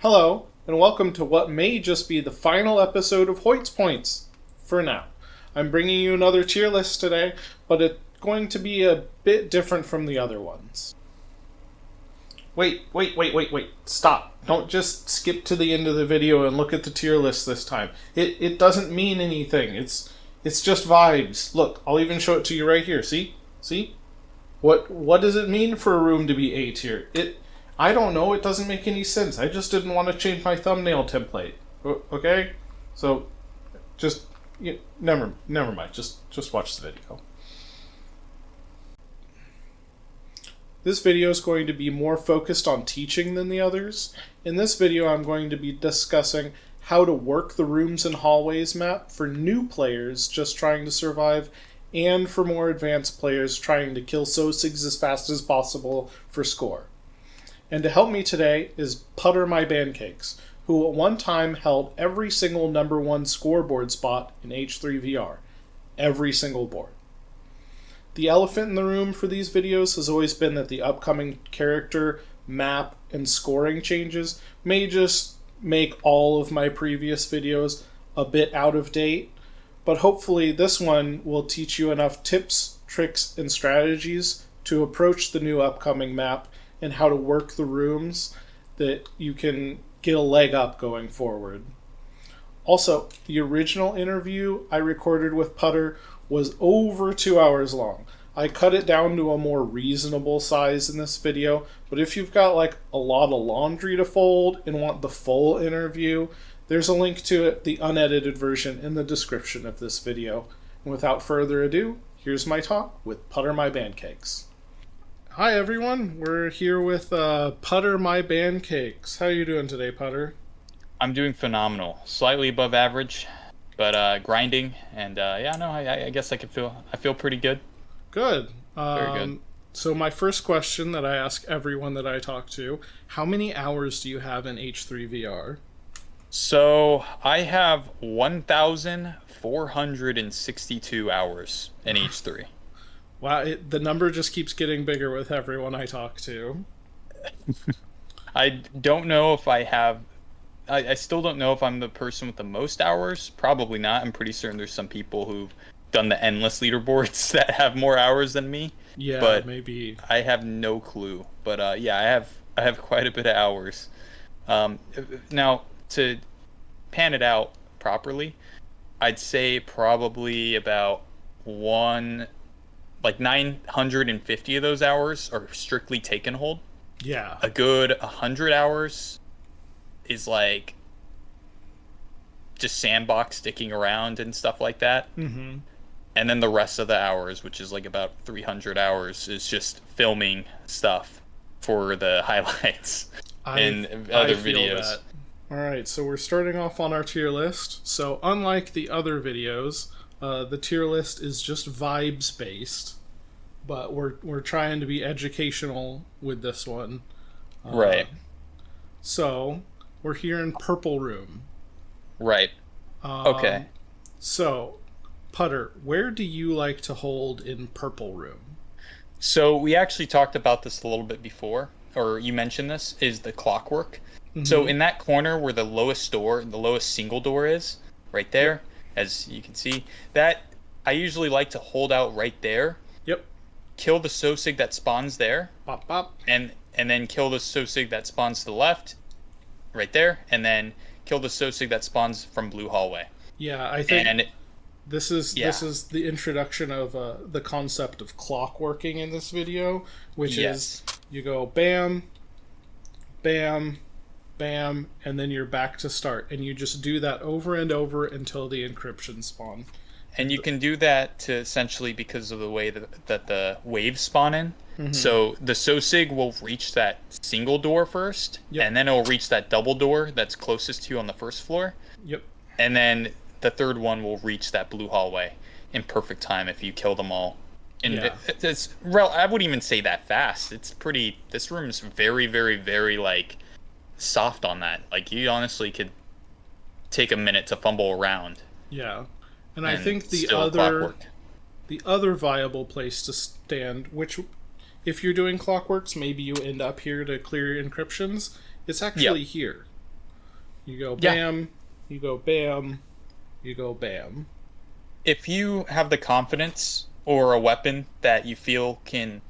Hello, and welcome to what may just be the final episode of Hoyt's Points, for now. I'm bringing you another tier list today, but it's going to be a bit different from the other ones. Wait, stop. Don't just skip to the end of the video and look at the tier list this time. It doesn't mean anything. It's just vibes. Look, I'll even show it to you right here. See? What does it mean for a room to be A tier? I don't know, it doesn't make any sense. I just didn't want to change my thumbnail template. Okay? So, just, never mind. Just watch the video. This video is going to be more focused on teaching than the others. In this video, I'm going to be discussing how to work the rooms and hallways map for new players just trying to survive, and for more advanced players trying to kill sosigs as fast as possible for score. And to help me today is PutterMyBancakes, who at one time held every single number one scoreboard spot in H3VR. Every single board. The elephant in the room for these videos has always been that the upcoming character, map, and scoring changes may just make all of my previous videos a bit out of date, but hopefully this one will teach you enough tips, tricks, and strategies to approach the new upcoming map and how to work the rooms that you can get a leg up going forward. Also, the original interview I recorded with Putter was over 2 hours long. I cut it down to a more reasonable size in this video, but if you've got like a lot of laundry to fold and want the full interview, there's a link to it, the unedited version, in the description of this video. And without further ado, here's my talk with PutterMyBancakes. Hi everyone, we're here with PutterMyBancakes. How are you doing today, Putter? I'm doing phenomenal. Slightly above average, but grinding, and I guess I feel pretty good. Good. Very good. So my first question that I ask everyone that I talk to, how many hours do you have in H3VR? So I have 1,462 hours in H3. Wow, the number just keeps getting bigger with everyone I talk to. I don't know if I have... I still don't know if I'm the person with the most hours. Probably not. I'm pretty certain there's some people who've done the endless leaderboards that have more hours than me. Yeah, but maybe. I have no clue. But yeah, I have quite a bit of hours. Now, to pan it out properly, I'd say probably about 950 of those hours are strictly take and hold. Yeah. A good 100 hours is like just sandbox sticking around and stuff like that. Mm-hmm. And then the rest of the hours, which is like about 300 hours, is just filming stuff for the highlights and other videos. All right, so we're starting off on our tier list. So unlike the other videos, the tier list is just vibes based, but we're trying to be educational with this one. Right. So we're here in Purple Room. Right. Okay. So, Putter, where do you like to hold in Purple Room? So we actually talked about this a little bit before, or you mentioned this, is the clockwork. Mm-hmm. So in that corner where the lowest single door is, right there, as you can see, that I usually like to hold out right there. Yep. Kill the sosig that spawns there. Bop, bop. And then kill the sosig that spawns to the left, right there, and then kill the sosig that spawns from blue hallway. Yeah, I think this is the introduction of the concept of clockworking in this video, which is you go bam, bam, bam, and then you're back to start, and you just do that over and over until the encryption spawn. And you can do that to essentially because of the way that the waves spawn in. Mm-hmm. So the sosig will reach that single door first, and then it will reach that double door that's closest to you on the first floor. Yep. And then the third one will reach that blue hallway in perfect time if you kill them all. And I wouldn't even say that fast. This room is very, very, very like soft on that. Like you honestly could take a minute to fumble around. Yeah. And I think the other viable place to stand, which if you're doing clockworks, maybe you end up here to clear your encryptions, it's actually here. You go bam, you go bam, you go bam. If you have the confidence or a weapon that you feel can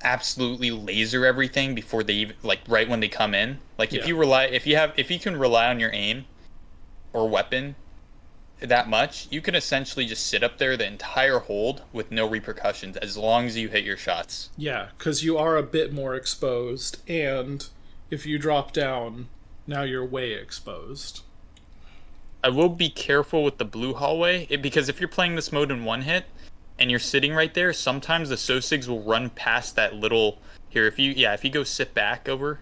absolutely laser everything before they even, like right when they come in, like if you can rely on your aim or weapon that much, you can essentially just sit up there the entire hold with no repercussions as long as you hit your shots. Yeah, because you are a bit more exposed, and if you drop down, now you're way exposed. I will be careful with the blue hallway, because if you're playing this mode in one hit and you're sitting right there, sometimes the Sosigs will run past that little here. If you go sit back over,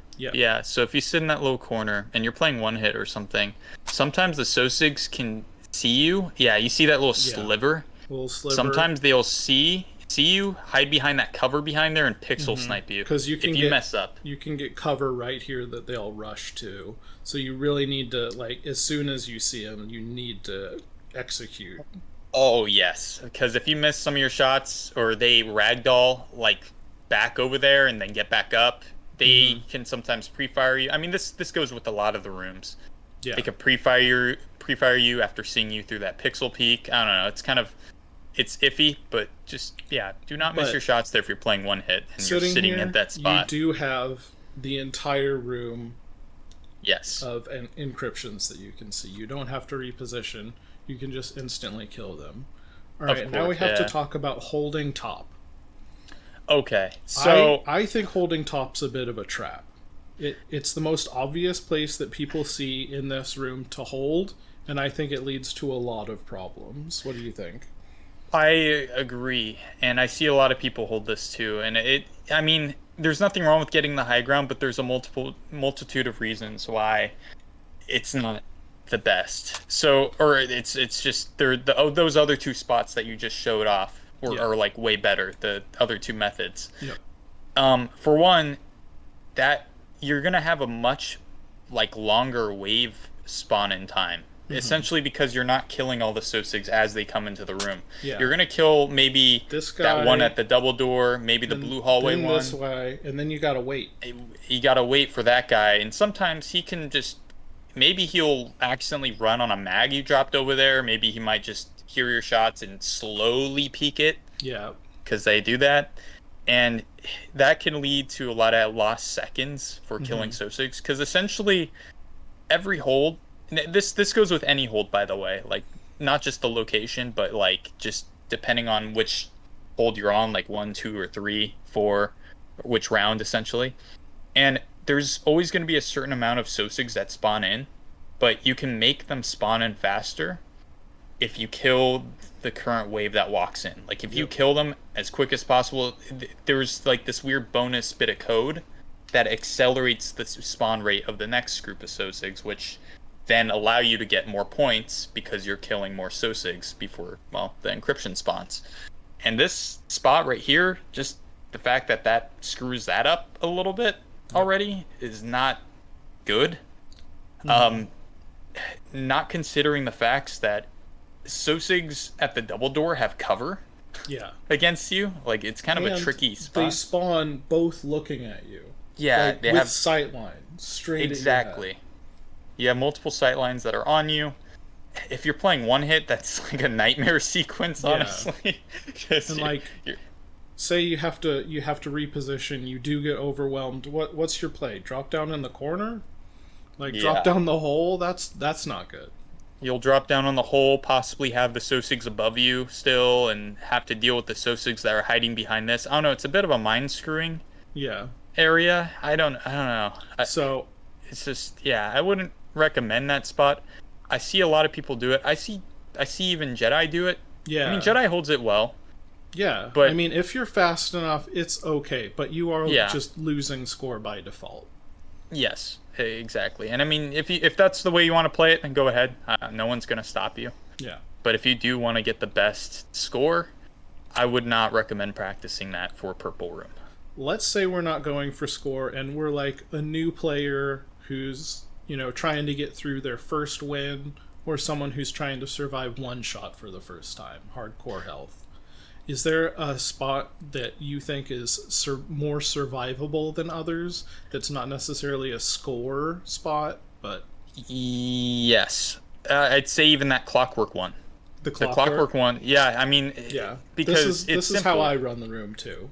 so if you sit in that little corner and you're playing one hit or something, sometimes the Sosigs can see you. Yeah, you see that little sliver. Little sliver. Sometimes they'll see you, hide behind that cover behind there, and pixel snipe you. Because if you mess up, you can get cover right here that they'll rush to. So you really need to, like, as soon as you see them, you need to execute. Oh yes, because if you miss some of your shots or they ragdoll like back over there and then get back up, they can sometimes pre-fire you. I mean, this goes with a lot of the rooms. Yeah, they can pre-fire you after seeing you through that pixel peek. I don't know. It's iffy, but just do not miss your shots there if you're playing one hit and you're sitting at that spot. You do have the entire room. Yes. Of encryptions that you can see. You don't have to reposition. You can just instantly kill them. All right, now we have to talk about holding top. Okay, so I think holding top's a bit of a trap. It's the most obvious place that people see in this room to hold, and I think it leads to a lot of problems. What do you think? I agree, and I see a lot of people hold this too, and I mean, there's nothing wrong with getting the high ground, but there's a multitude of reasons why it's not the best. So, or it's just those other two spots that you just showed off are like way better. The other two methods. Yeah. For one, that you're gonna have a much like longer wave spawn in time. Essentially because you're not killing all the Sosigs as they come into the room. Yeah. You're going to kill maybe this guy, that one at the double door, maybe the blue hallway one. This way, and then you got to wait. You got to wait for that guy, and sometimes he can just... Maybe he'll accidentally run on a mag you dropped over there. Maybe he might just hear your shots and slowly peek it. Yeah. Because they do that. And that can lead to a lot of lost seconds for killing Sosigs. Because essentially, every hold... This goes with any hold, by the way. Like, not just the location, but, like, just depending on which hold you're on, like 1, 2, or 3, 4, which round, essentially. And there's always going to be a certain amount of Sosigs that spawn in, but you can make them spawn in faster if you kill the current wave that walks in. Like, if you kill them as quick as possible, there's, like, this weird bonus bit of code that accelerates the spawn rate of the next group of Sosigs, which... then allow you to get more points because you're killing more Sosigs before, well, the encryption spawns. And this spot right here, just the fact that screws that up a little bit already is not good. Not considering the facts that Sosigs at the double door have cover against you. Like, it's kind of a tricky spot. They spawn both looking at you. Yeah, like, they have sight lines straight at your head. You have multiple sight lines that are on you. If you're playing one hit, that's like a nightmare sequence, honestly. And like, say you have to reposition, you do get overwhelmed. What's your play? Drop down in the corner? Like, drop down the hole? That's not good. You'll drop down on the hole, possibly have the Sosigs above you still, and have to deal with the Sosigs that are hiding behind this. I don't know, it's a bit of a mind screwing area. I don't know. It's just, I wouldn't recommend that spot. I see a lot of people do it. I see even Jedi do it. Yeah. I mean, Jedi holds it well. Yeah. But I mean, if you're fast enough, it's okay. But you are just losing score by default. Yes, exactly. And I mean, if that's the way you want to play it, then go ahead. No one's going to stop you. Yeah. But if you do want to get the best score, I would not recommend practicing that for Purple Room. Let's say we're not going for score and we're like a new player who's, trying to get through their first win, or someone who's trying to survive one shot for the first time, hardcore health. Is there a spot that you think is more survivable than others that's not necessarily a score spot, but Yes. I'd say even that clockwork one. The The clockwork one, yeah, I mean, Yeah. because This is how I run the room too.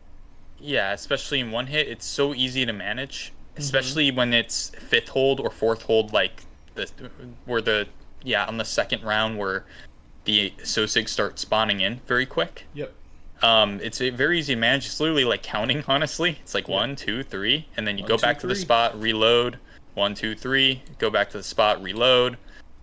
yeah, especially in one hit, it's so easy to manage, Mm-hmm. especially when it's fifth hold or fourth hold, like the where the yeah on the second round where the Sosig start spawning in very quick. Yep. It's very easy to manage. It's literally like counting, honestly. It's like Yep. one, two, three, and then you One, go two, back to the three. spot, reload. One, two, three. Go back to the spot, reload.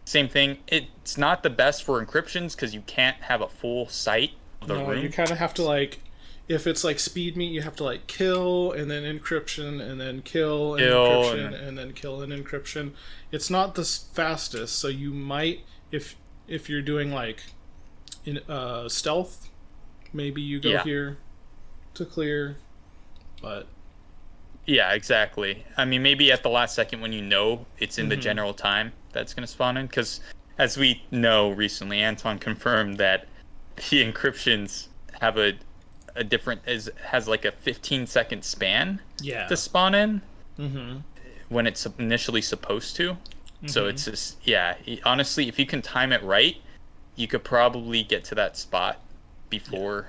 Same thing. It's not the best for encryptions because you can't have a full sight of the No, you room. kind of have to like, if it's like speed meat, you have to like kill and then encryption and then kill and Ill and encryption and then kill and encryption. It's not the fastest, so you might if you're doing like in stealth, maybe you go yeah, here to clear, but yeah, exactly. I mean, maybe at the last second when you know it's in the mm-hmm. general time that's going to spawn in. Because as we know recently, Anton confirmed that the encryptions have a different is has like a 15-second span Yeah. to spawn in Mm-hmm. when it's initially supposed to. So Mm-hmm. it's just yeah. Honestly, if you can time it right, you could probably get to that spot Yeah. before.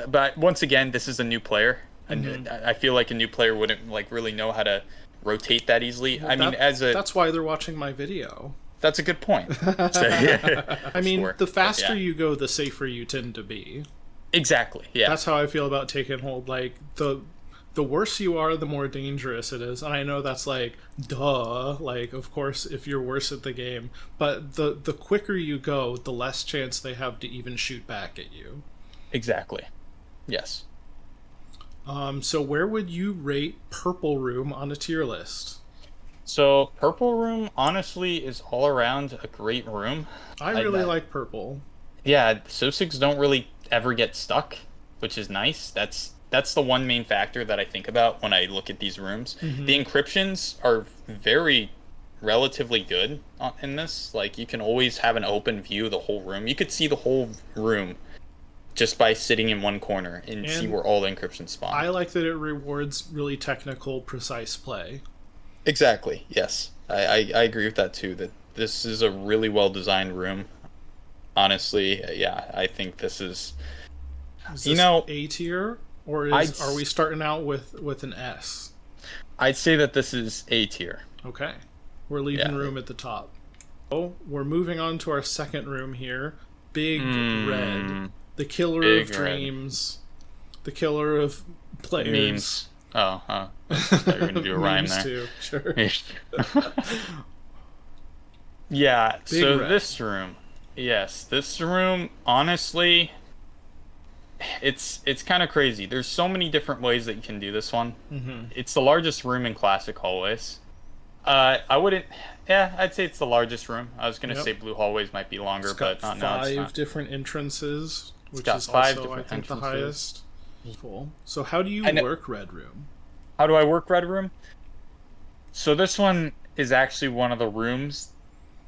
But once again, this is a new player, and Mm-hmm. I feel like a new player wouldn't like really know how to rotate that easily. Well, I mean, as a that's why they're watching my video. that's a good point. So yeah, I for mean, sure. the But faster yeah, you go, the safer you tend to be. exactly. Yeah, That's how I feel about take and hold. Like the worse you are, the more dangerous it is. And I know that's like duh. Like of course, if you're worse at the game, but the quicker you go, the less chance they have to even shoot back at you. exactly. Yes. So where would you rate Purple Room on a tier list? So Purple Room honestly is all around a great room. I I, really I like Purple. yeah, Sosigs don't really ever get stuck, which is nice. That's the one main factor that I think about when I look at these rooms. Mm-hmm. The encryptions are very relatively good in this. Like you can always have an open view of the whole room. You could see the whole room just by sitting in one corner and see And where all the encryptions spawn. I like that it rewards really technical, precise play. Exactly. Yes. I agree with that too. That this is a really well designed room. Honestly, yeah, I think this is Is you this know, A tier, or I'd are we starting out with an S? I'd say that this is A tier. Okay, we're leaving Yeah. room at the top. Oh, we're moving on to our second room here. Big Red, Mm, the killer of big red. dreams, the killer of The players. memes. Oh, huh. I thought you were gonna do a rhyme Memes there. too, sure. Yeah, Big so Red. this room. Yes, this room, honestly, it's kind of crazy. There's so many different ways that you can do this one. Mm-hmm. It's the largest room in classic hallways. I wouldn't. Yeah, I'd say it's the largest room. I was gonna Yep. say blue hallways might be longer, It's got but no, it's five not. different entrances, It's which got is five also, I different think, the entrances. highest. Full. So how do you I know. work Red Room? How do I work Red Room? So this one is actually one of the rooms.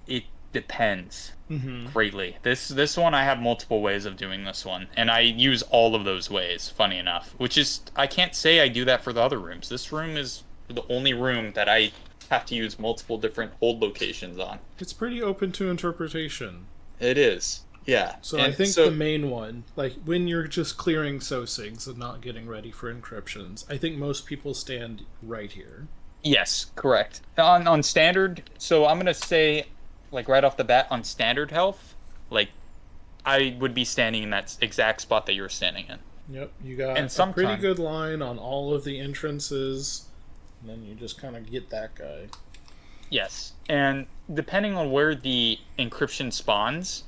It depends Mm-hmm. greatly. This one I have multiple ways of doing this one, and I use all of those ways, funny enough. Which is I can't say I do that for the other rooms. This room is the only room that I have to use multiple different hold locations on. It's pretty open to interpretation. It is. Yeah. So I And think the so main one, like when you're just clearing SOSIGs and not getting ready for encryptions, I think most people stand right here. yes, correct. On standard, so I'm gonna say like right off the bat on standard health, like I would be standing in that exact spot that you're standing in. Yep, you got And a pretty sometimes good line on all of the entrances, and then you just kind of get that guy. yes. And depending on where the encryption spawns,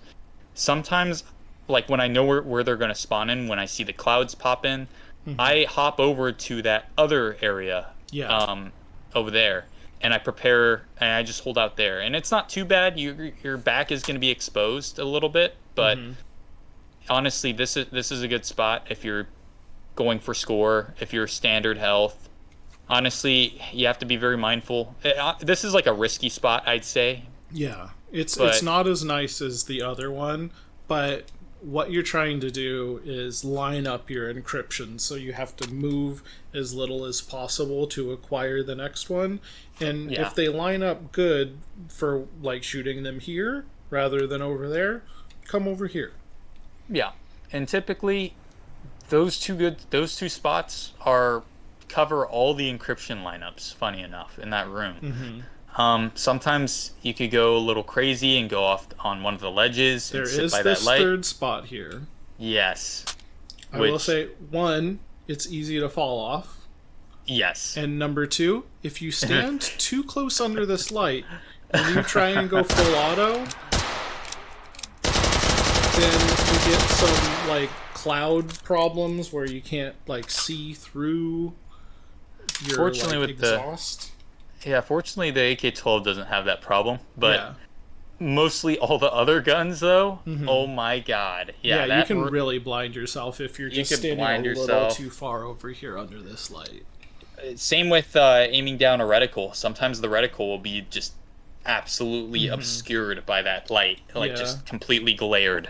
sometimes like when I know where they're gonna spawn in, when I see the clouds pop in, Mm-hmm. I hop over to that other area Yeah. over there and I prepare and I just hold out there. And it's not too bad. Your back is going to be exposed a little bit, but Mm-hmm. honestly, this is a good spot if you're going for score, if you're standard health. Honestly, you have to be very mindful. This is like a risky spot, I'd say, Yeah, it's but not as nice as the other one, but what you're trying to do is line up your encryption, so you have to move as little as possible to acquire the next one. And if they line up good for like shooting them here rather than over there, come over here. Yeah, and typically those two spots cover all the encryption lineups. Funny enough, in that room. Sometimes you could go a little crazy and go off on one of the ledges and sit by that light. There is this third spot here. Yes. I will say, one, it's easy to fall off. Yes. And number two, if you stand too close under this light and you try and go full auto, then you get some like cloud problems where you can't like see through your fortunately like, with exhaust. Fortunately the AK-12 doesn't have that problem, but mostly all the other guns though, oh my god. You can really blind yourself if you're just standing a little too far over here under this light. Same with aiming down a reticle. Sometimes the reticle will be just absolutely obscured by that light, like just completely glared,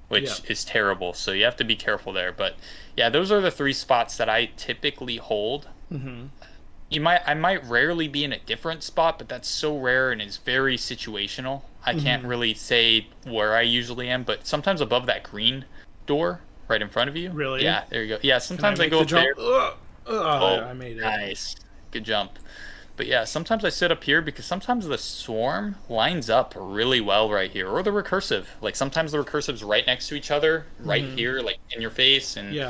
which is terrible. So you have to be careful there. But yeah, those are the three spots that I typically hold. I might rarely be in a different spot, but that's so rare and is very situational. I can't really say where I usually am, but sometimes above that green door right in front of you. Really? Yeah, there you go. Yeah, sometimes I go up there. I made it. Nice. Good jump. But yeah, sometimes I sit up here because sometimes the swarm lines up really well right here. Or the recursive. Like sometimes the recursive's right next to each other, right here, like in your face. And you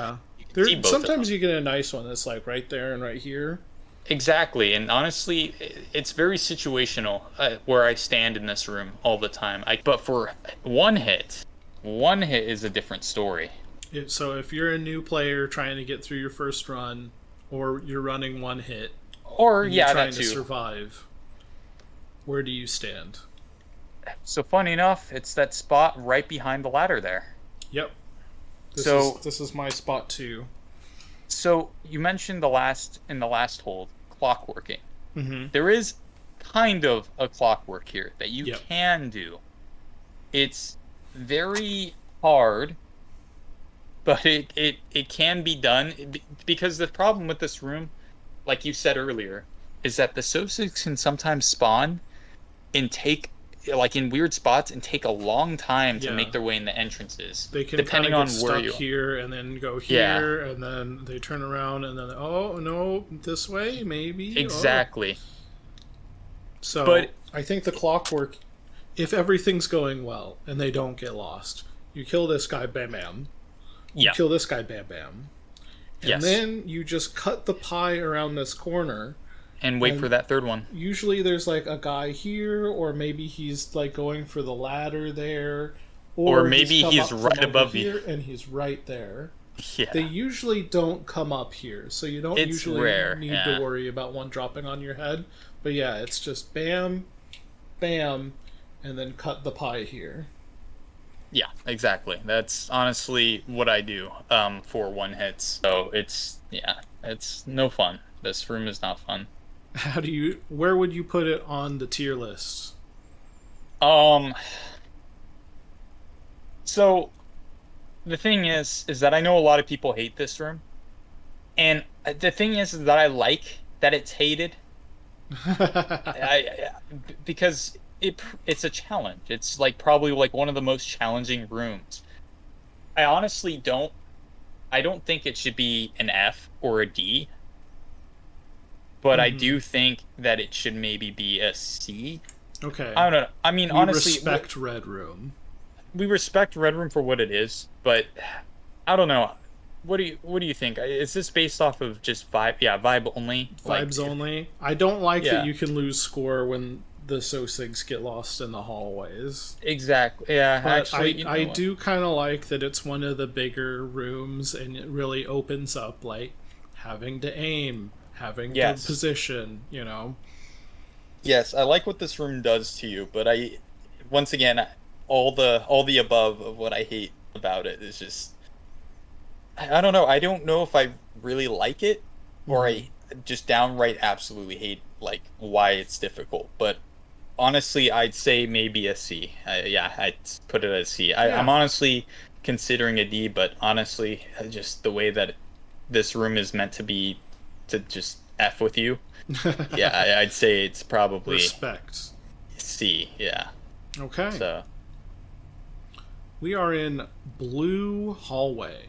can see both sometimes you get a nice one that's like right there and right here. Exactly. And honestly, it's very situational where I stand in this room all the time. But for one hit is a different story. So if you're a new player trying to get through your first run, or you're running one hit, or you're trying to survive, where do you stand? So funny enough, it's that spot right behind the ladder there. Yep. This is my spot too. So you mentioned in the last hold, clockworking. There is kind of a clockwork here that you can do. It's very hard, but it can be done, because the problem with this room, like you said earlier, is that the SOSIGs can sometimes spawn and take, like in weird spots, and take a long time to make their way in the entrances. They can depending on where you here and then go here, and then they turn around and then oh no, this way maybe. Exactly. So but I think the clockwork, if everything's going well and they don't get lost, you kill this guy, bam bam. You kill this guy, bam bam. And then you just cut the pie around this corner. And wait for that third one. Usually there's like a guy here, or maybe he's like going for the ladder there. Or maybe he's right above you. And he's right there. Yeah. They usually don't come up here, so you don't usually need to worry about one dropping on your head. But yeah, it's just bam, bam, and then cut the pie here. Yeah, exactly. That's honestly what I do for one hits. So it's no fun. This room is not fun. Where would you put it on the tier list? So the thing is that I know a lot of people hate this room, and the thing is that I like that it's hated. Because it's a challenge. It's like probably like one of the most challenging rooms. I honestly don't think it should be an F or a D. But I do think that it should maybe be a C. Okay. I don't know. I mean, honestly, respect Red Room. We respect Red Room for what it is, but I don't know. What do you think? Is this based off of just vibe? Yeah, vibe only. Vibes only. I don't like that you can lose score when the SOSIGs get lost in the hallways. Exactly. Yeah. But actually, I do kind of like that it's one of the bigger rooms, and it really opens up like having to aim. Having good position, you know. Yes, I like what this room does to you, but once again, all the above of what I hate about it is just, I don't know. I don't know if I really like it, or I just downright absolutely hate like why it's difficult. But honestly, I'd say maybe a C. I'd put it as C. I'm honestly considering a D, but honestly, just the way that this room is meant to be, to just F with you. Yeah, I'd say it's probably respect. C. Yeah. Okay. So we are in blue hallway.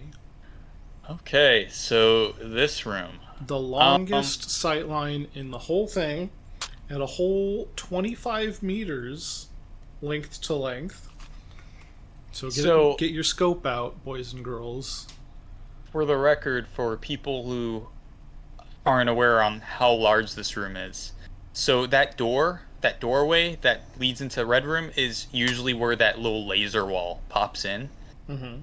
okay, so this room, The longest sight line in the whole thing, at a whole 25 meters length to length. So get your scope out, boys and girls. For the record, for people who aren't aware on how large this room is, so that doorway that leads into Red Room is usually where that little laser wall pops in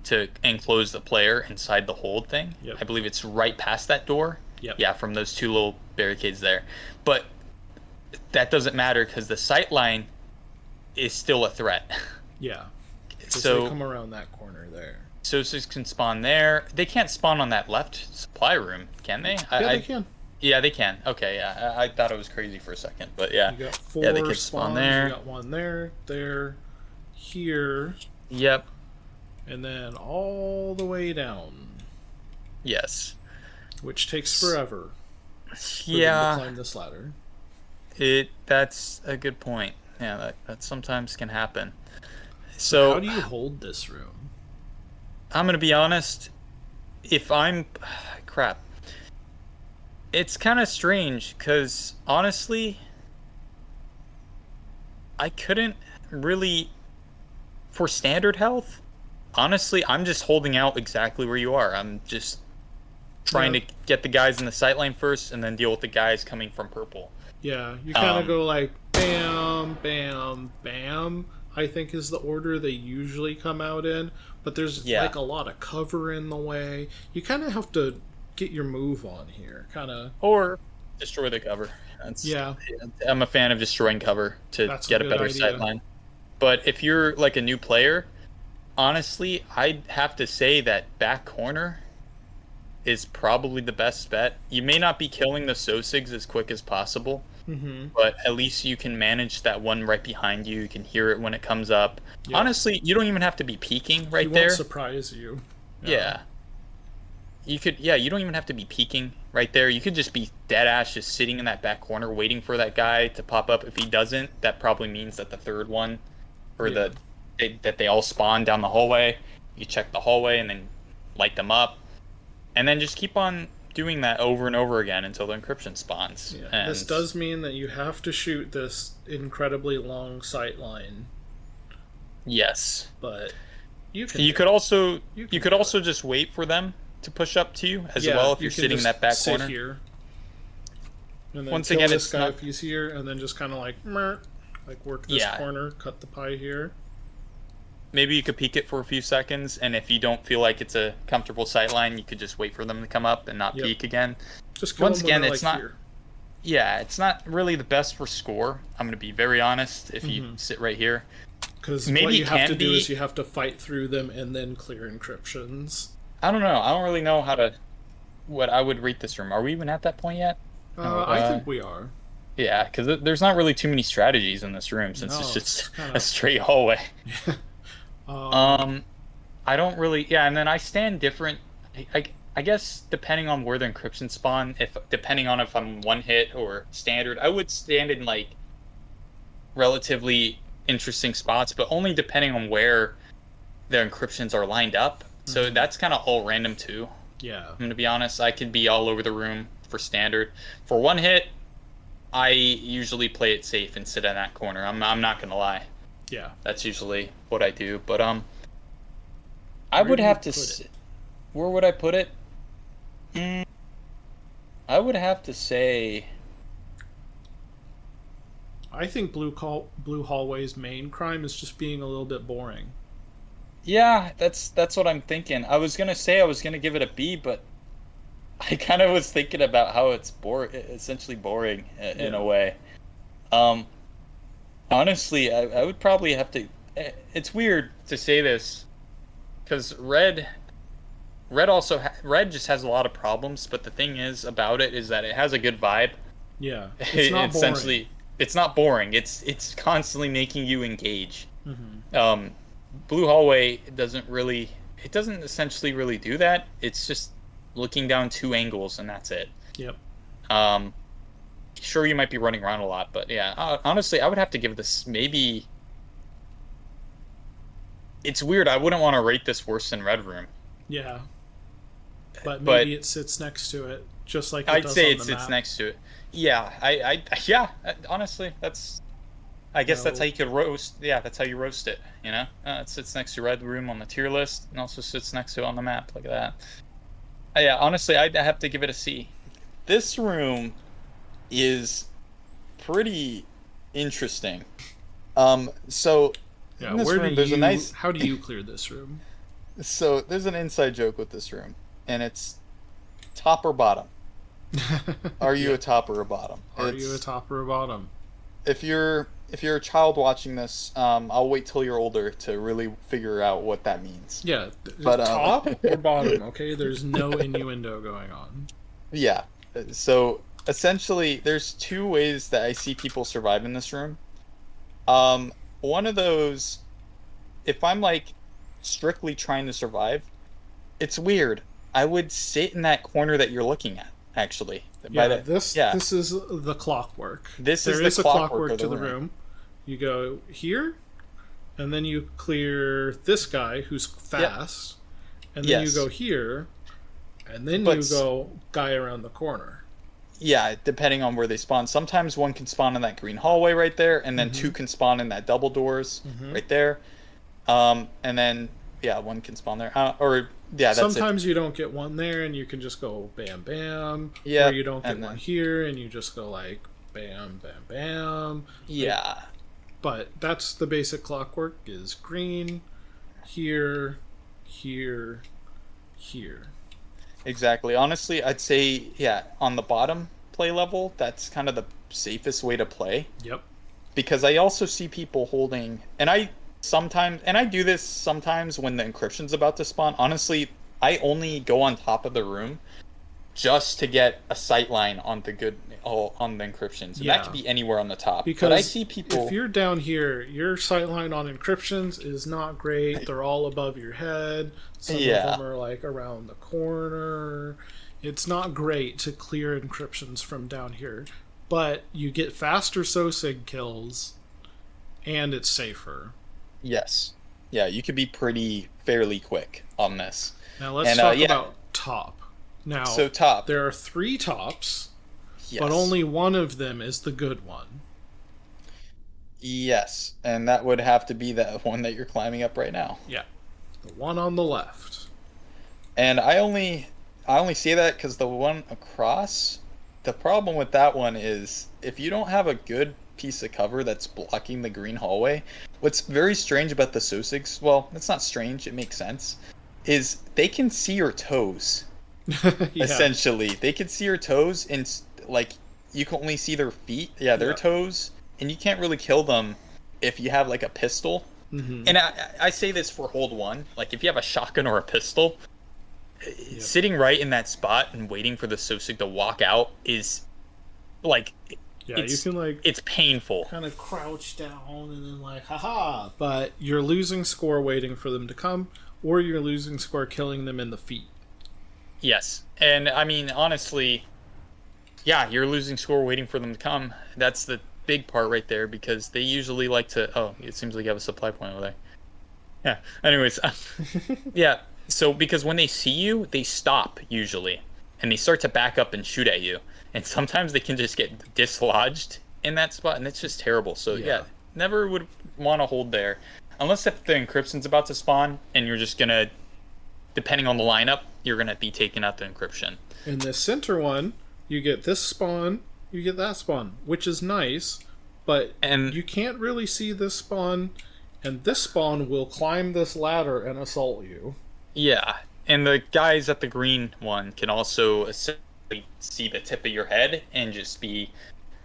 to enclose the player inside the hold thing. Yep. I believe it's right past that door. Yep. Yeah, from those two little barricades there. But that doesn't matter because the sight line is still a threat. Yeah. So they come around that corner there. Sosigs can spawn there. They can't spawn on that left supply room, can they? They can. Yeah, they can. Okay, yeah. I thought it was crazy for a second, but yeah. You got 4 they can spawns. spawn there. You got one there, here. Yep. And then all the way down. Yes. Which takes forever. Yeah. To climb this ladder. That's a good point. Yeah, that sometimes can happen. So how do you hold this room? I'm gonna be honest. If I'm crap, it's kind of strange because honestly, I couldn't really for standard health. Honestly, I'm just holding out exactly where you are. I'm just trying to get the guys in the sight line first, and then deal with the guys coming from purple. Yeah, you kind of go like bam, bam, bam. I think is the order they usually come out in, but there's like a lot of cover in the way. You kind of have to get your move on here, or destroy the cover. I'm a fan of destroying cover to get a better sight line. But if you're like a new player, honestly, I'd have to say that back corner is probably the best bet. You may not be killing the Sosigs as quick as possible, but at least you can manage that one right behind you. You can hear it when it comes up. Yep. Honestly, you don't even have to be peeking right there. He won't surprise you. Yeah. You could. Yeah, you don't even have to be peeking right there. You could just be dead ass, just sitting in that back corner, waiting for that guy to pop up. If he doesn't, that probably means that the third one, or that they all spawn down the hallway. You check the hallway and then light them up. And then just keep on doing that over and over again until the encryption spawns. Yeah. And this does mean that you have to shoot this incredibly long sight line. Yes. But you could also just wait for them to push up to you as well if you're sitting in that back corner. Here. And then once kill again, this it's guy not... if he's here, and then just kind of like work this corner, cut the pie here. Maybe you could peek it for a few seconds, and if you don't feel like it's a comfortable sight line, you could just wait for them to come up and not peek again. Just kill once again, it's not. Here. Yeah, it's not really the best for score. I'm going to be very honest. If you sit right here, because what you have to do is you have to fight through them and then clear encryptions. I don't know. I don't really know what I would rate this room. Are we even at that point yet? I think we are. Yeah, because there's not really too many strategies in this room since it's just a straight hallway. I don't really. Yeah, and then I stand different. I guess depending on where the encryption spawn, depending on if I'm one hit or standard, I would stand in like relatively interesting spots, but only depending on where the encryptions are lined up. So that's kind of all random too. Yeah. I'm gonna be honest. I could be all over the room for standard. For one hit, I usually play it safe and sit in that corner. I'm not gonna lie. Yeah. That's usually what I do. But I would have to. Where would I put it? I would have to say. I think Blue Hallway's main crime is just being a little bit boring. Yeah, that's what I'm thinking. I was gonna give it a B, but I kind of was thinking about how it's essentially boring in a way. Honestly, I would probably have to. It's weird to say this, because Red just has a lot of problems. But the thing is about it is that it has a good vibe. Yeah, it's not boring. It's not boring. It's constantly making you engage. Blue Hallway doesn't really it doesn't essentially really do that. It's just looking down two angles, and that's it. Yep. Sure, you might be running around a lot, but yeah, honestly, I would have to give this maybe. It's weird. I wouldn't want to rate this worse than Red Room. Yeah. But maybe it sits next to it, just like it does on the map. I'd say it sits next to it. Yeah, yeah. Honestly, I guess that's how you could roast. Yeah, that's how you roast it. You know, it sits next to Red Room on the tier list, and also sits next to it on the map like that. Yeah, honestly, I'd have to give it a C. This room is pretty interesting. So yeah, how do you clear this room? So there's an inside joke with this room, and it's top or bottom. Are you a top or a bottom? Are you a top or a bottom? If you're a child watching this, I'll wait till you're older to really figure out what that means. Yeah, but top or bottom, okay? There's no innuendo going on. Yeah. So essentially, there's two ways that I see people survive in this room. One of those, if I'm like strictly trying to survive, it's weird. I would sit in that corner that you're looking at, actually. Yeah, this is the clockwork. There is a clockwork to the room. You go here, and then you clear this guy who's fast, and then you go here, and then you go guy around the corner. Yeah, depending on where they spawn. Sometimes one can spawn in that green hallway right there, and then two can spawn in that double doors right there. And then, one can spawn there. Sometimes you don't get one there, and you can just go bam, bam. Yeah. Or you don't get one here, and you just go like bam, bam, bam. Yeah. But that's the basic clockwork, is green, here, here, here. Exactly. Honestly, I'd say, on the bottom play level, that's kind of the safest way to play. Yep. Because I also see people holding, and I do this sometimes when the encryption's about to spawn. Honestly, I only go on top of the room just to get a sight line on the encryptions. And that could be anywhere on the top. Because but I see people, if you're down here, your sight line on encryptions is not great. They're all above your head. Some of them are like around the corner. It's not great to clear encryptions from down here. But you get faster SOSIG kills, and it's safer. Yes. Yeah, you could be fairly quick on this. Now let's talk about top. Now, top. There are 3 tops, but only one of them is the good one. Yes, and that would have to be that one that you're climbing up right now. Yeah, the one on the left. And I only say that because the one across, the problem with that one is if you don't have a good piece of cover that's blocking the green hallway, what's very strange about the SOSIGs, well, it's not strange, it makes sense, is they can see your toes. Essentially, they can see your toes, and like you can only see their feet, their toes, and you can't really kill them if you have like a pistol. And I say this for hold one, like if you have a shotgun or a pistol, sitting right in that spot and waiting for the SOSIG to walk out is like you can like, it's painful. Kind of crouch down and then like haha, but you're losing score waiting for them to come, or you're losing score killing them in the feet. Yes, and I mean, honestly, you're losing score waiting for them to come. That's the big part right there, because they usually like to... Oh, it seems like you have a supply point over there. Yeah, anyways. So because when they see you, they stop, usually, and they start to back up and shoot at you. And sometimes they can just get dislodged in that spot, and it's just terrible. So, never would want to hold there. Unless if the encryption's about to spawn, and you're just going to... Depending on the lineup, you're going to be taking out the encryption. In the center one, you get this spawn, you get that spawn, which is nice, but you can't really see this spawn, and this spawn will climb this ladder and assault you. Yeah, and the guys at the green one can also essentially see the tip of your head and just be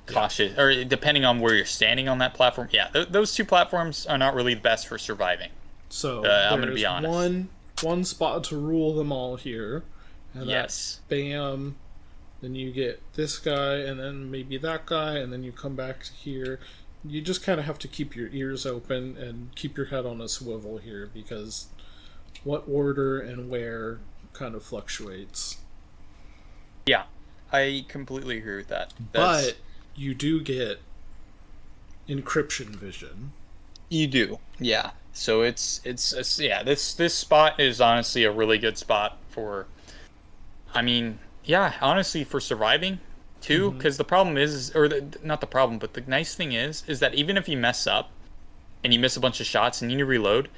cautious, or depending on where you're standing on that platform. Yeah, those two platforms are not really the best for surviving. So I'm going to be honest. One spot to rule them all here. And that's bam. Then you get this guy, and then maybe that guy, and then you come back to here. You just kind of have to keep your ears open and keep your head on a swivel here, because what order and where kind of fluctuates. Yeah, I completely agree with that. But you do get encryption vision. You do, yeah. So it's yeah. This spot is honestly a really good spot for. I mean, yeah, honestly for surviving, too. Because the problem is, not the problem, but the nice thing is that even if you mess up, and you miss a bunch of shots and you need to reload,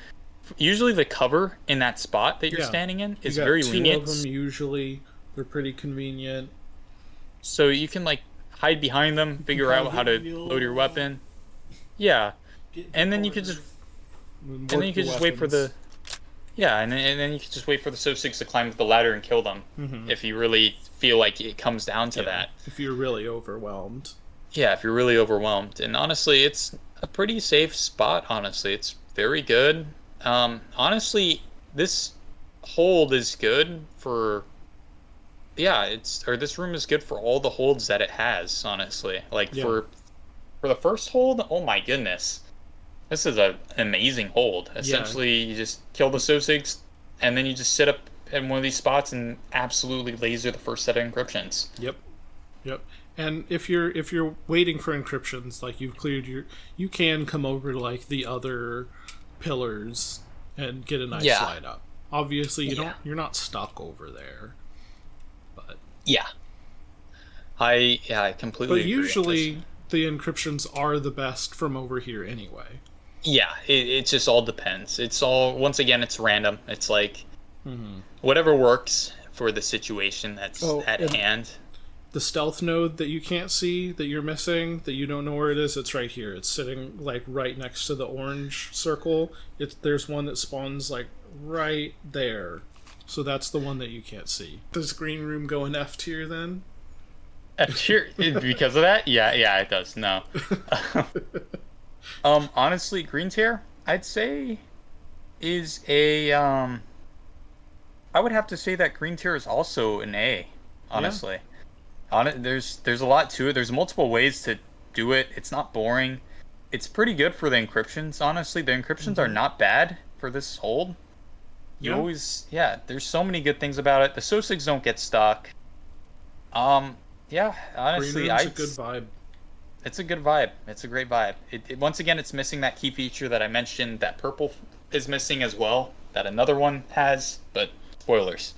usually the cover in that spot that you're standing in is very lenient. Two of them usually. They're pretty convenient. So you can like hide behind them, figure out how to load your weapon. Yeah. And then you could just wait for the and then you could just wait for the SO6 to climb up the ladder and kill them if you really feel like it comes down to that. If you're really overwhelmed. Yeah, if you're really overwhelmed. And honestly, it's a pretty safe spot, honestly. It's very good. Honestly, this hold is good for this room is good for all the holds that it has, honestly. Like for the first hold, oh my goodness. This is an amazing hold. Essentially, you just kill the SO6 and then you just sit up in one of these spots and absolutely laser the first set of encryptions. Yep. And if you're waiting for encryptions, like you've cleared you can come over to like the other pillars and get a nice slide up. Obviously, you're not stuck over there. But I completely agree. But usually the encryptions are the best from over here anyway. Yeah, it just all depends. It's all, once again, it's random. It's like whatever works for the situation that's at hand. The stealth node that you can't see, that you're missing, that you don't know where it is, it's right here. It's sitting like right next to the orange circle. There's one that spawns like right there. So that's the one that you can't see. Does green room go in F tier then? F tier? Because of that? Yeah, it does. No. Honestly, green tier, I'd say, is a I would have to say that green tier is also an A, honestly. There's a lot to it. There's multiple ways to do it. It's not boring. It's pretty good for the encryptions, honestly. The encryptions are not bad for this hold. There's so many good things about it. The SO6s don't get stuck. Honestly, it's a good vibe. It's a good vibe. It's a great vibe. Once again, it's missing that key feature that I mentioned. That purple is missing as well. That another one has, but spoilers.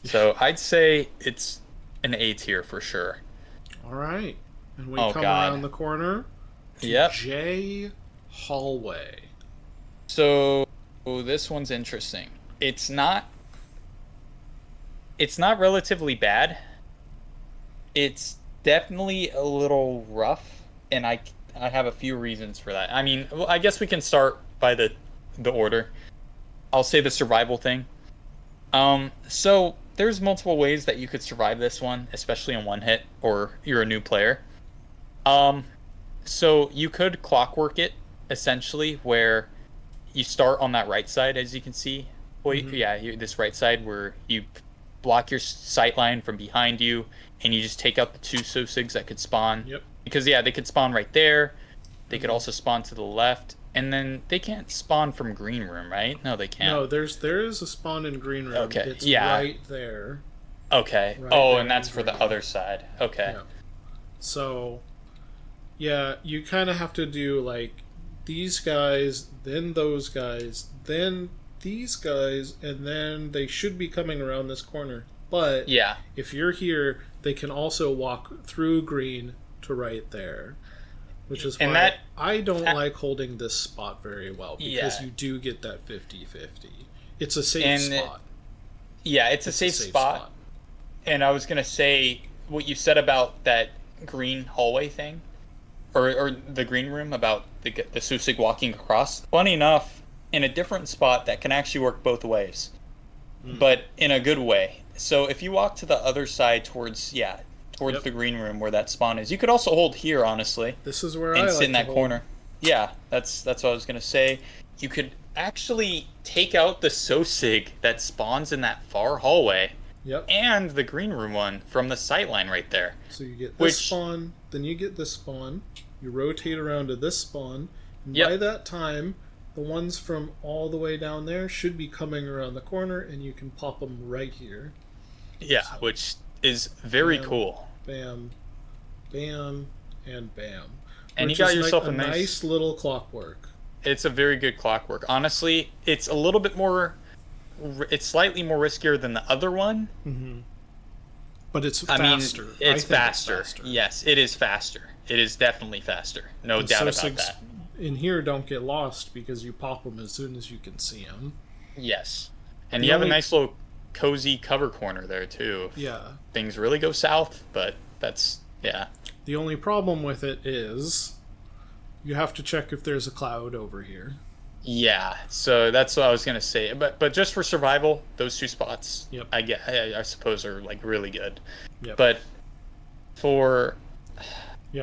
So I'd say it's an A tier for sure. All right, and we come around the corner to J hallway. So this one's interesting. It's not relatively bad. It's definitely a little rough, and I have a few reasons for that. I mean, I guess we can start by the order. I'll say the survival thing. So there's multiple ways that you could survive this one, especially in one hit, or you're a new player. So you could clockwork it, essentially, where you start on that right side, as you can see. Well, this right side where you block your sight line from behind you, and you just take out the two SO6s that could spawn. Yep. Because they could spawn right there. They could also spawn to the left, and then they can't spawn from green room, right? No, they can't. No, there is a spawn in green room. Okay. It's right there. Okay. Right there, and that's for the other side. Okay. Yeah. So, you kind of have to do like these guys, then those guys, then these guys, and then they should be coming around this corner. But if you're here, they can also walk through green to right there. Which is why I don't like holding this spot very well, because you do get that 50-50. It's a safe spot. It's a safe spot. And I was going to say what you said about that green hallway thing, or the green room, about the SO6 walking across. Funny enough, in a different spot that can actually work both ways, but in a good way. So if you walk to the other side towards the green room where that spawn is, you could also hold here, honestly. This is where I sit in that corner. Yeah, that's what I was gonna say. You could actually take out the SO6 that spawns in that far hallway. Yep. And the green room one from the sight line right there. So you get this spawn, then you get this spawn. You rotate around to this spawn. And by that time, The ones from all the way down there should be coming around the corner, and you can pop them right here. Yeah, so, which is very bam, cool. Bam, bam, and bam. And you got yourself a nice little clockwork. It's a very good clockwork. Honestly, it's a little bit more... It's slightly more riskier than the other one. Mm-hmm. But it's faster. It's faster. Yes, it is faster. It is definitely faster. No doubt about that. In here, don't get lost because you pop them as soon as you can see them. Yes. And you have a nice little cozy cover corner there, too. Yeah. Things really go south, but that's... Yeah. The only problem with it is you have to check if there's a cloud over here. Yeah, so that's what I was gonna say. But just for survival, those two spots, yep. I suppose are like really good. Yep. But for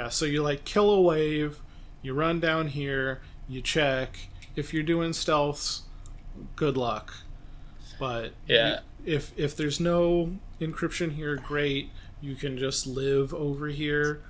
so you like kill a wave, you run down here, you check. If you're doing stealths, good luck. But if there's no encryption here, great. You can just live over here.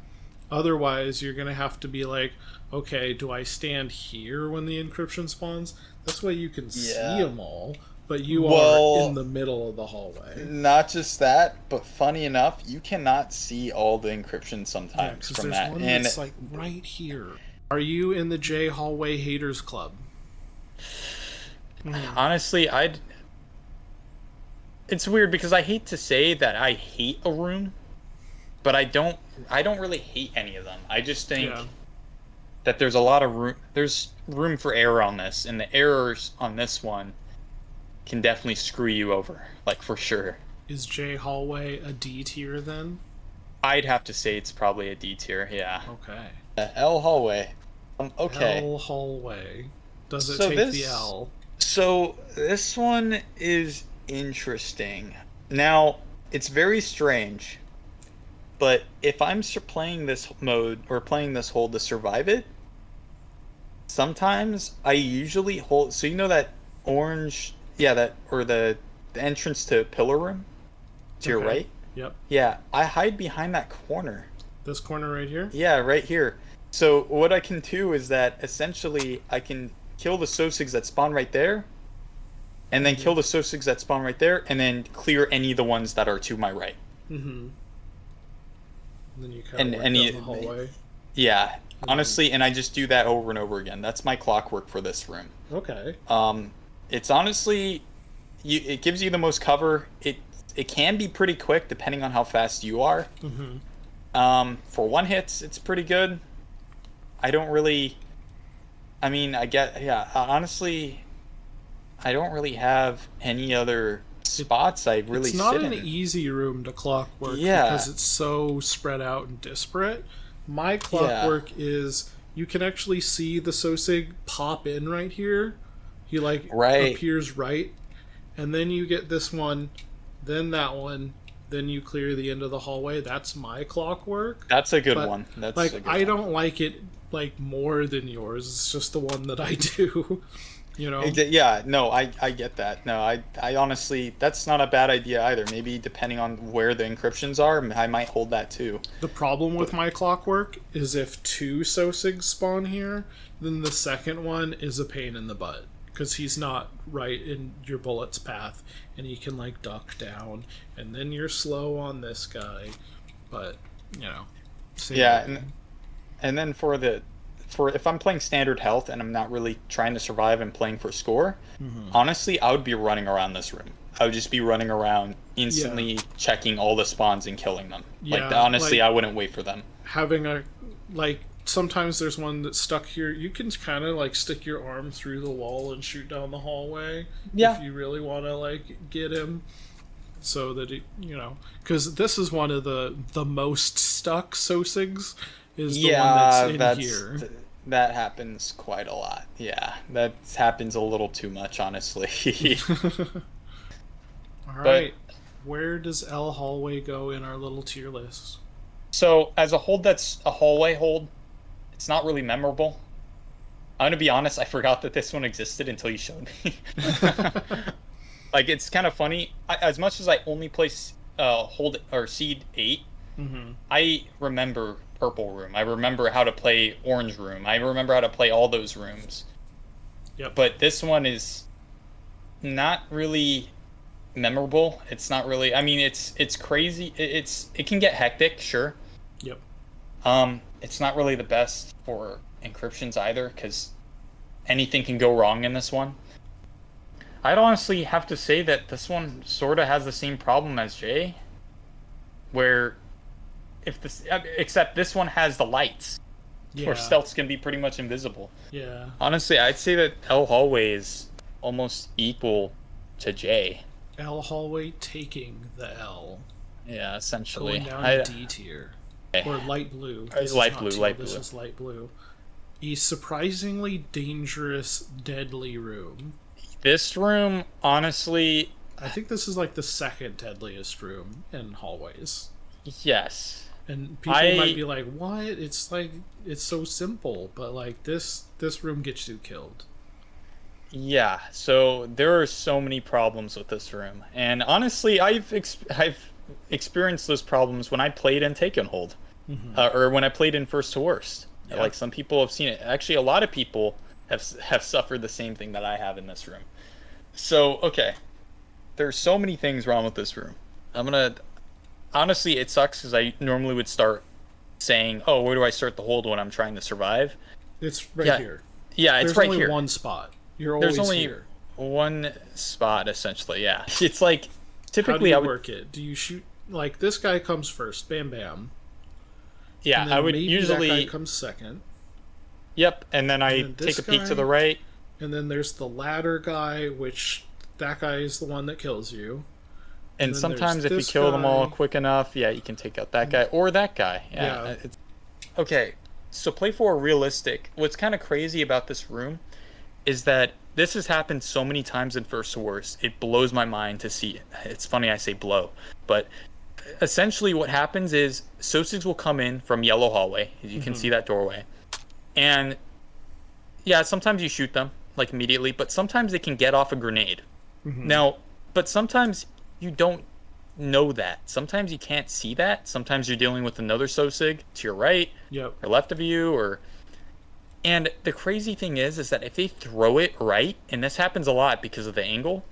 Otherwise, you're gonna have to be like, okay, do I stand here when the encryption spawns? This way you can see them all, but you are in the middle of the hallway. Not just that, but funny enough, you cannot see all the encryption sometimes from there's that. One that's like right here. Are you in the J Hallway Haters Club? Honestly, it's weird because I hate to say that I hate a room, but I don't really hate any of them. I just think that there's a lot of room. There's room for error on this, and the errors on this one can definitely screw you over, like for sure. Is J Hallway a D tier then? I'd have to say it's probably a D tier. Yeah. Okay. L Hallway. Okay. L Hallway. Does it take the L? So this one is interesting. Now it's very strange. But if I'm playing this mode or playing this hold to survive it, sometimes I usually hold. So you know that orange, the entrance to pillar room to your right. Yep. Yeah, I hide behind that corner. This corner right here. Yeah, right here. So what I can do is that essentially I can kill the Sosigs that spawn right there, and then kill the Sosigs that spawn right there, and then clear any of the ones that are to my right. Mm-hmm. And then you kind of down the hallway. Yeah, honestly, and I just do that over and over again. That's my clockwork for this room. Okay. It's honestly, it gives you the most cover. It can be pretty quick depending on how fast you are. Mm-hmm. For one hits, it's pretty good. Honestly, I don't really have any other spots I really sit in. It's not an easy room to clockwork because it's so spread out and disparate. My clockwork is you can actually see the Sosig pop in right here. He appears right, and then you get this one, then that one, then you clear the end of the hallway. That's my clockwork. That's a good one. That's like a good I one. don't like it like more than yours. It's just the one that I do. You know? Yeah, no, I get that. No, I honestly, that's not a bad idea either. Maybe depending on where the encryptions are, I might hold that too. The problem with my clockwork is if two Sosigs spawn here, then the second one is a pain in the butt. Because he's not right in your bullet's path, and he can like duck down, and then you're slow on this guy. But, you know. And then for if I'm playing standard health and I'm not really trying to survive and playing for score, honestly, I would be running around this room. I would just be running around instantly checking all the spawns and killing them. Honestly, I wouldn't wait for them. Having sometimes there's one that's stuck here. You can kind of like stick your arm through the wall and shoot down the hallway if you really want to like get him. So that because this is one of the most stuck Sosigs is the one that's in here. That happens quite a lot. Yeah, that happens a little too much, honestly. All right, where does L Hallway go in our little tier list? So as a hold that's a hallway hold, it's not really memorable. I'm gonna be honest, I forgot that this one existed until you showed me. Like, it's kind of funny. As much as I only play hold or seed 8, I remember purple room. I remember how to play orange room. I remember how to play all those rooms. Yep. But this one is not really memorable. It's not really. I mean, it's crazy. It can get hectic, sure. Yep. It's not really the best for encryptions either, because anything can go wrong in this one. I'd honestly have to say that this one sort of has the same problem as Jay, where except this one has the lights, where stealth's can be pretty much invisible. Yeah. Honestly, I'd say that L hallway is almost equal to J. L hallway taking the L. Yeah, essentially. Going down to D tier. Or light blue. Light blue. This is light blue. A surprisingly dangerous, deadly room. This room, honestly... I think this is like the second deadliest room in hallways. Yes. And people might be like, what? It's like, it's so simple. But like, this room gets you killed. Yeah, so there are so many problems with this room. And honestly, I've experienced those problems when I played in Take and Hold. Or when I played in First to Worst. Yeah. Like, some people have seen it. Actually, a lot of people have suffered the same thing that I have in this room. So, okay. There's so many things wrong with this room. Honestly, it sucks because I normally would start saying, oh, where do I start the hold when I'm trying to survive? It's right here. Yeah, it's right here. There's only one spot. You're always There's only here. One spot, essentially, yeah. It's like, typically How do you work it? Do you shoot, like, this guy comes first, bam, bam. Yeah, I would usually... that guy comes second. Yep, and then I take a peek to the right. And then there's the ladder guy, which that guy is the one that kills you. And sometimes if you kill them all quick enough, yeah, you can take out that guy or that guy. Yeah. Okay, so play for a realistic. What's kind of crazy about this room is that this has happened so many times in First to Worst. It blows my mind to see it. It's funny I say blow, but essentially what happens is Sosigs will come in from yellow hallway. You can see that doorway. And yeah, sometimes you shoot them like immediately, but sometimes they can get off a grenade. Now, but sometimes you don't know that. Sometimes you can't see that. Sometimes you're dealing with another Sosig to your right or left of you, and the crazy thing is that if they throw it right, and this happens a lot because of the angle,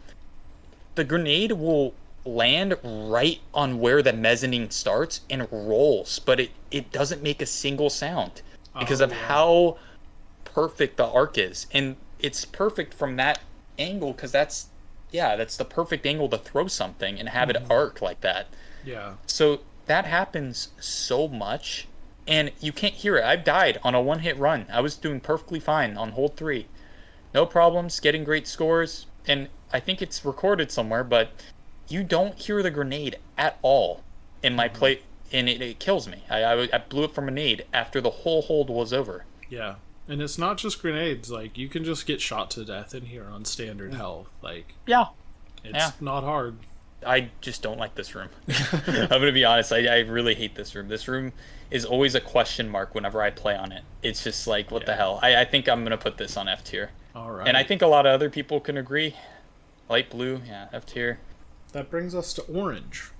the grenade will land right on where the mezzanine starts and rolls, but it doesn't make a single sound because of how perfect the arc is. And it's perfect from that angle because that's the perfect angle to throw something and have it arc like that. Yeah. So that happens so much, and you can't hear it. I've died on a one-hit run. I was doing perfectly fine on hold 3. No problems, getting great scores, and I think it's recorded somewhere, but you don't hear the grenade at all in my play, and it kills me. I blew it from a nade after the whole hold was over. Yeah. And it's not just grenades. Like, you can just get shot to death in here on standard health. Like, it's not hard. I just don't like this room. I'm going to be honest. I really hate this room. This room is always a question mark whenever I play on it. It's just like, what the hell? I think I'm going to put this on F tier. All right. And I think a lot of other people can agree. Light blue, F tier. That brings us to orange.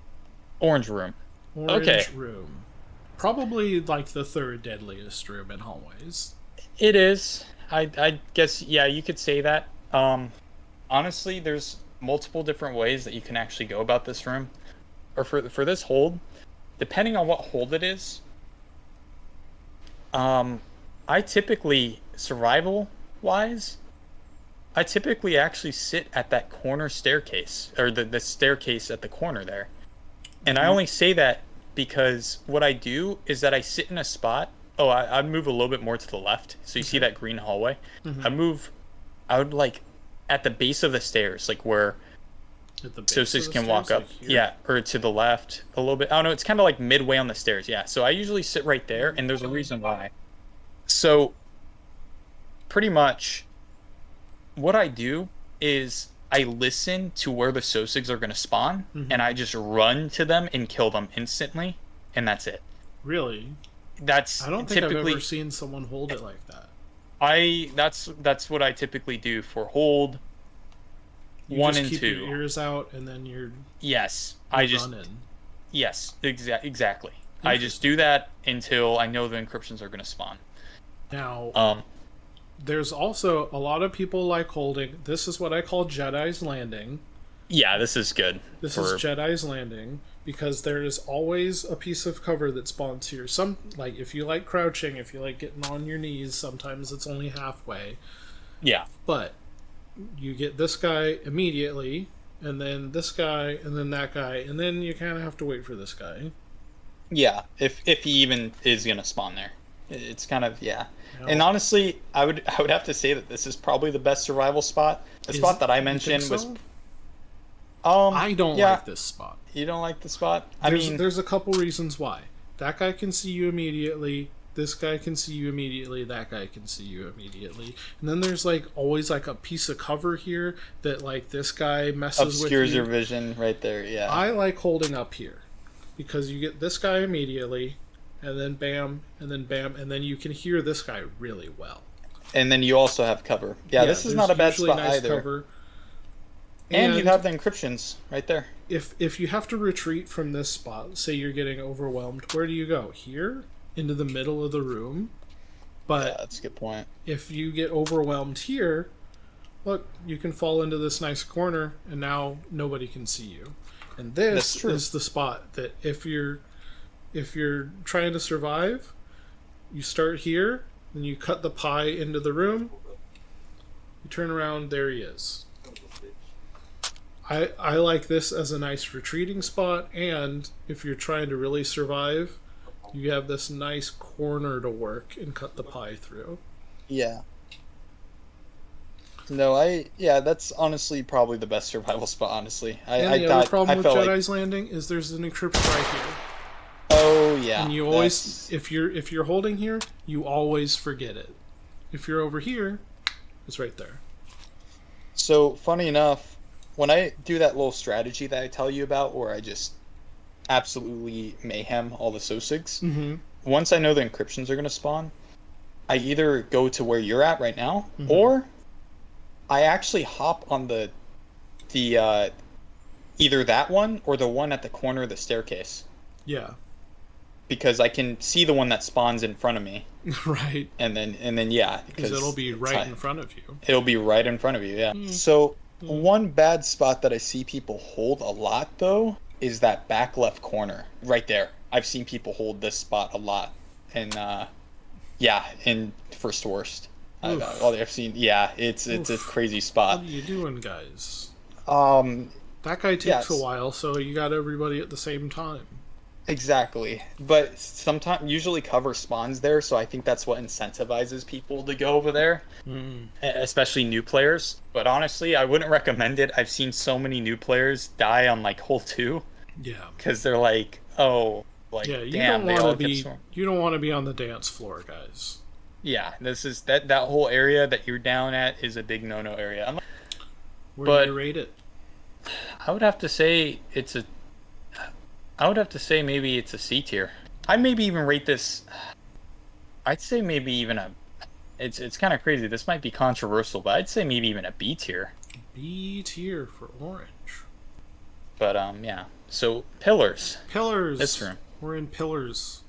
Orange room. Orange room. Probably like the third deadliest room in hallways. It is. I guess, yeah, you could say that. Honestly, there's multiple different ways that you can actually go about this room. Or for this hold, depending on what hold it is, I typically, survival-wise, I typically actually sit at that corner staircase, or the staircase at the corner there. And I only say that because what I do is that I sit in a spot. Oh, I'd move a little bit more to the left. So you see that green hallway? I would like at the base of the stairs, like where Sosigs can walk up. Like or to the left a little bit. I don't know, it's kind of like midway on the stairs. Yeah, so I usually sit right there, and there's a reason why. So pretty much what I do is I listen to where the Sosigs are going to spawn, and I just run to them and kill them instantly, and that's it. Really? I don't think I've ever seen someone hold it like that. That's what I typically do for hold 1 and 2. You keep your ears out, and then you're running. Yes, exactly. I just do that until I know the encryptions are going to spawn. Now, There's also a lot of people like holding. This is what I call Jedi's Landing. Yeah, this is good. This is Jedi's Landing because there is always a piece of cover that spawns here. Some, like, if you like crouching, if you like getting on your knees, sometimes it's only halfway. Yeah. But you get this guy immediately, and then this guy, and then that guy, and then you kind of have to wait for this guy. Yeah, if he even is gonna spawn there, it's kind of And honestly, I would have to say that this is probably the best survival spot. The spot that I mentioned was. I don't like this spot. You don't like the spot? There's a couple reasons why. That guy can see you immediately. This guy can see you immediately. That guy can see you immediately. And then there's like always like a piece of cover here that like this guy messes with you. Obscures your vision right there. Yeah. I like holding up here because you get this guy immediately, and then bam, and then you can hear this guy really well. And then you also have cover. Yeah, this is not a bad spot nice either. Cover. And you have the encryptions right there. If you have to retreat from this spot, say you're getting overwhelmed, where do you go? Here? Into the middle of the room? But yeah, that's a good point. If you get overwhelmed here, look, you can fall into this nice corner, and now nobody can see you. And this is the spot that if you're trying to survive, you start here, then you cut the pie into the room, you turn around, there he is. I like this as a nice retreating spot, and if you're trying to really survive, you have this nice corner to work and cut the pie through. Yeah. No, that's honestly probably the best survival spot, honestly. The other problem with Jedi's Landing is there's an encryption right here. Oh, yeah. And you always, if you're holding here, you always forget it. If you're over here, it's right there. So, funny enough, when I do that little strategy that I tell you about, where I just absolutely mayhem all the SOSIGs, once I know the encryptions are going to spawn, I either go to where you're at right now, or I actually hop on the either that one or the one at the corner of the staircase. Yeah. Because I can see the one that spawns in front of me. Right. And then yeah. Because it'll be right in front of you. It'll be right in front of you, yeah. So, one bad spot that I see people hold a lot, though, is that back left corner. Right there. I've seen people hold this spot a lot. And, in first worst. I've seen, it's a crazy spot. What are you doing, guys? That guy takes a while, so you got everybody at the same time. Exactly. But usually cover spawns there, so I think that's what incentivizes people to go over there, especially new players. But honestly, I wouldn't recommend it. I've seen so many new players die on like hole 2. Yeah. Because they're like, you don't want to be on the dance floor, guys. Yeah, this is that whole area that you're down at is a big no-no area. Where do you rate it? I would have to say maybe it's a C tier. I'd maybe even rate this. I'd say maybe even a. It's kind of crazy. This might be controversial, but I'd say maybe even a B tier. B tier for orange. But yeah. So pillars. Pillars. This room. We're in pillars.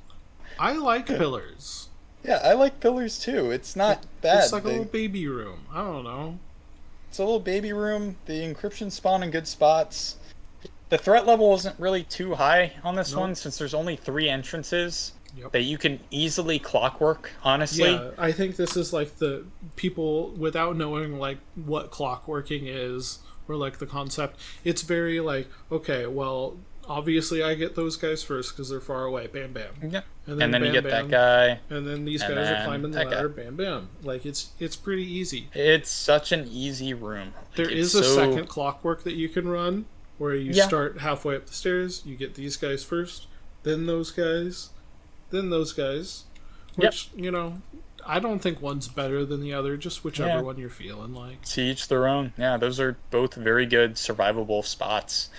I like pillars. Yeah, I like pillars too. It's not bad. It's like a little baby room. I don't know. It's a little baby room. The encryption spawn in good spots. The threat level isn't really too high on this one, since there's only 3 entrances that you can easily clockwork, honestly. Yeah, I think this is like the people, without knowing like what clockworking is, or like the concept, it's very like, okay, well, obviously I get those guys first because they're far away, bam, bam. Yeah. And then bam, you get bam, that guy. And then these guys are climbing the ladder, bam, bam. Like, it's pretty easy. It's such an easy room. There is a second clockwork that you can run, where you start halfway up the stairs, you get these guys first, then those guys, then those guys. Which, I don't think one's better than the other, just whichever one you're feeling like. To each their own. Yeah, those are both very good survivable spots.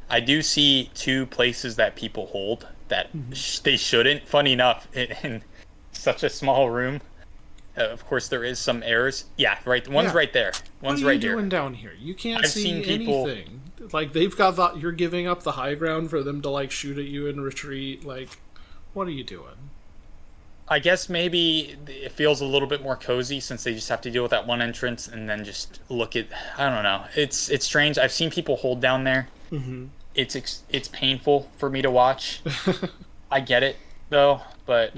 I do see 2 places that people hold that they shouldn't. Funny enough, in such a small room, of course there is some errors. Yeah, right. One's right there. One's right here. What are you doing down here? You can't see anything. Like, they've got you're giving up the high ground for them to like shoot at you and retreat. Like, what are you doing? I guess maybe it feels a little bit more cozy since they just have to deal with that one entrance and then just look at. I don't know. It's strange. I've seen people hold down there. Mm-hmm. It's painful for me to watch. I get it though, but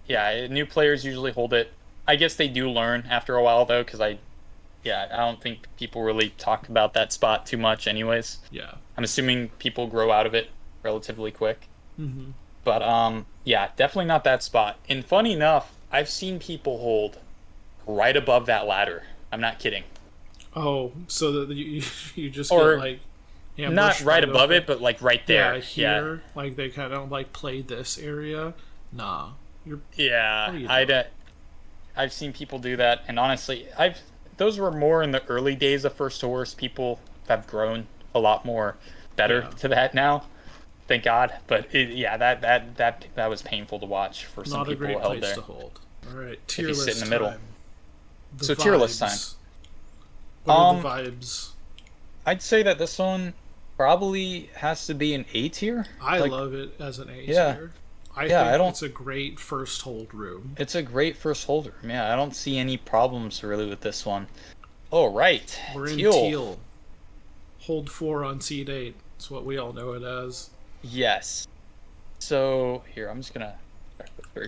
yeah, new players usually hold it. I guess they do learn after a while though, because I don't think people really talk about that spot too much, anyways. Yeah, I'm assuming people grow out of it relatively quick. Mm-hmm. But yeah, definitely not that spot. And funny enough, I've seen people hold right above that ladder. I'm not kidding. Oh, so that you just or, get like not right above it, but like right there. Yeah, here, like they kind of like play this area. Nah, I've seen people do that, and honestly, those were more in the early days of First Horse. People have grown a lot more better to that now. Thank God, but that was painful to watch for some people who held there. Not a great place to hold. All right, tier if you list sit in the middle. time. So tier list time. What are the vibes? I'd say that this one probably has to be an A tier. I love it as an A tier. I think it's a great first hold room. It's a great first hold room. Yeah, I don't see any problems really with this one. Oh, right. We're in Teal. Hold 4 on seat 8. It's what we all know it as. Yes. So, here, I'm just going to...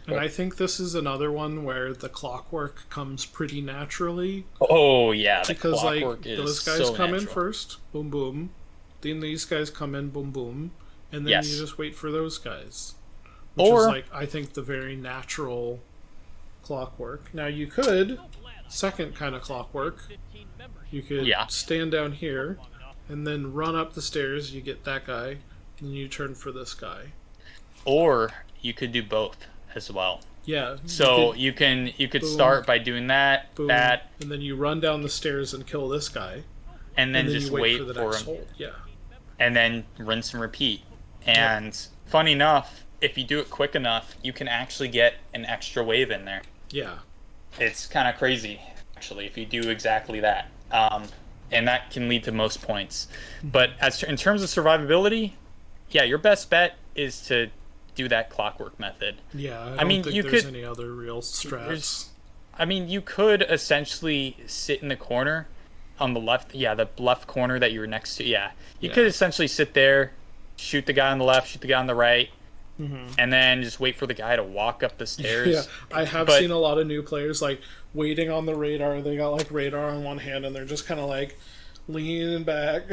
And I think this is another one where the clockwork comes pretty naturally. Oh, yeah. Because, like, those guys come in first. Boom, boom. Then these guys come in. Boom, boom. And then you just wait for those guys. Which is, like, I think the very natural clockwork. Now, you could... Second kind of clockwork. You could stand down here and then run up the stairs. You get that guy. And you turn for this guy. Or you could do both as well. Yeah. So you could start by doing that, that, and then you run down the stairs and kill this guy. And then just wait for him. Hold. Yeah. And then rinse and repeat. And funny enough, if you do it quick enough, you can actually get an extra wave in there. Yeah. It's kind of crazy, actually, if you do exactly that. And that can lead to most points. But in terms of survivability, your best bet is to do that clockwork method. Yeah, I don't think there's any other real strats. I mean, you could essentially sit in the corner on the left. Yeah, the left corner that you were next to. Yeah, you could essentially sit there, shoot the guy on the left, shoot the guy on the right, and then just wait for the guy to walk up the stairs. Yeah, I have seen a lot of new players like waiting on the radar. They got like radar on one hand, and they're just kind of like leaning back.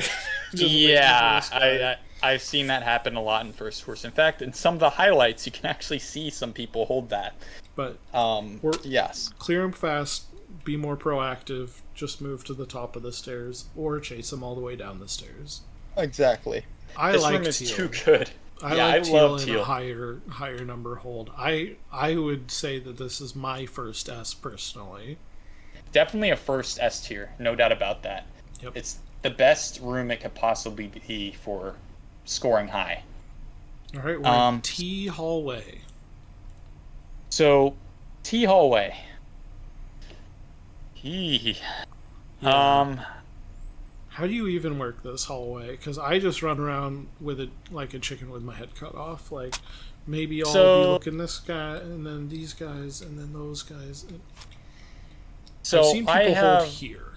I've seen that happen a lot in First Horse. In fact, in some of the highlights, you can actually see some people hold that. But clear them fast, be more proactive, just move to the top of the stairs, or chase them all the way down the stairs. Exactly. This room is too good. I love Teal in a higher number hold. I would say that this is my first S personally. Definitely a first S tier, no doubt about that. Yep. It's the best room it could possibly be for scoring high. All right, we're in T hallway. So, T hallway. How do you even work this hallway? Because I just run around with it like a chicken with my head cut off. Like, maybe I'll be looking this guy, and then these guys, and then those guys. So I've seen people hold here.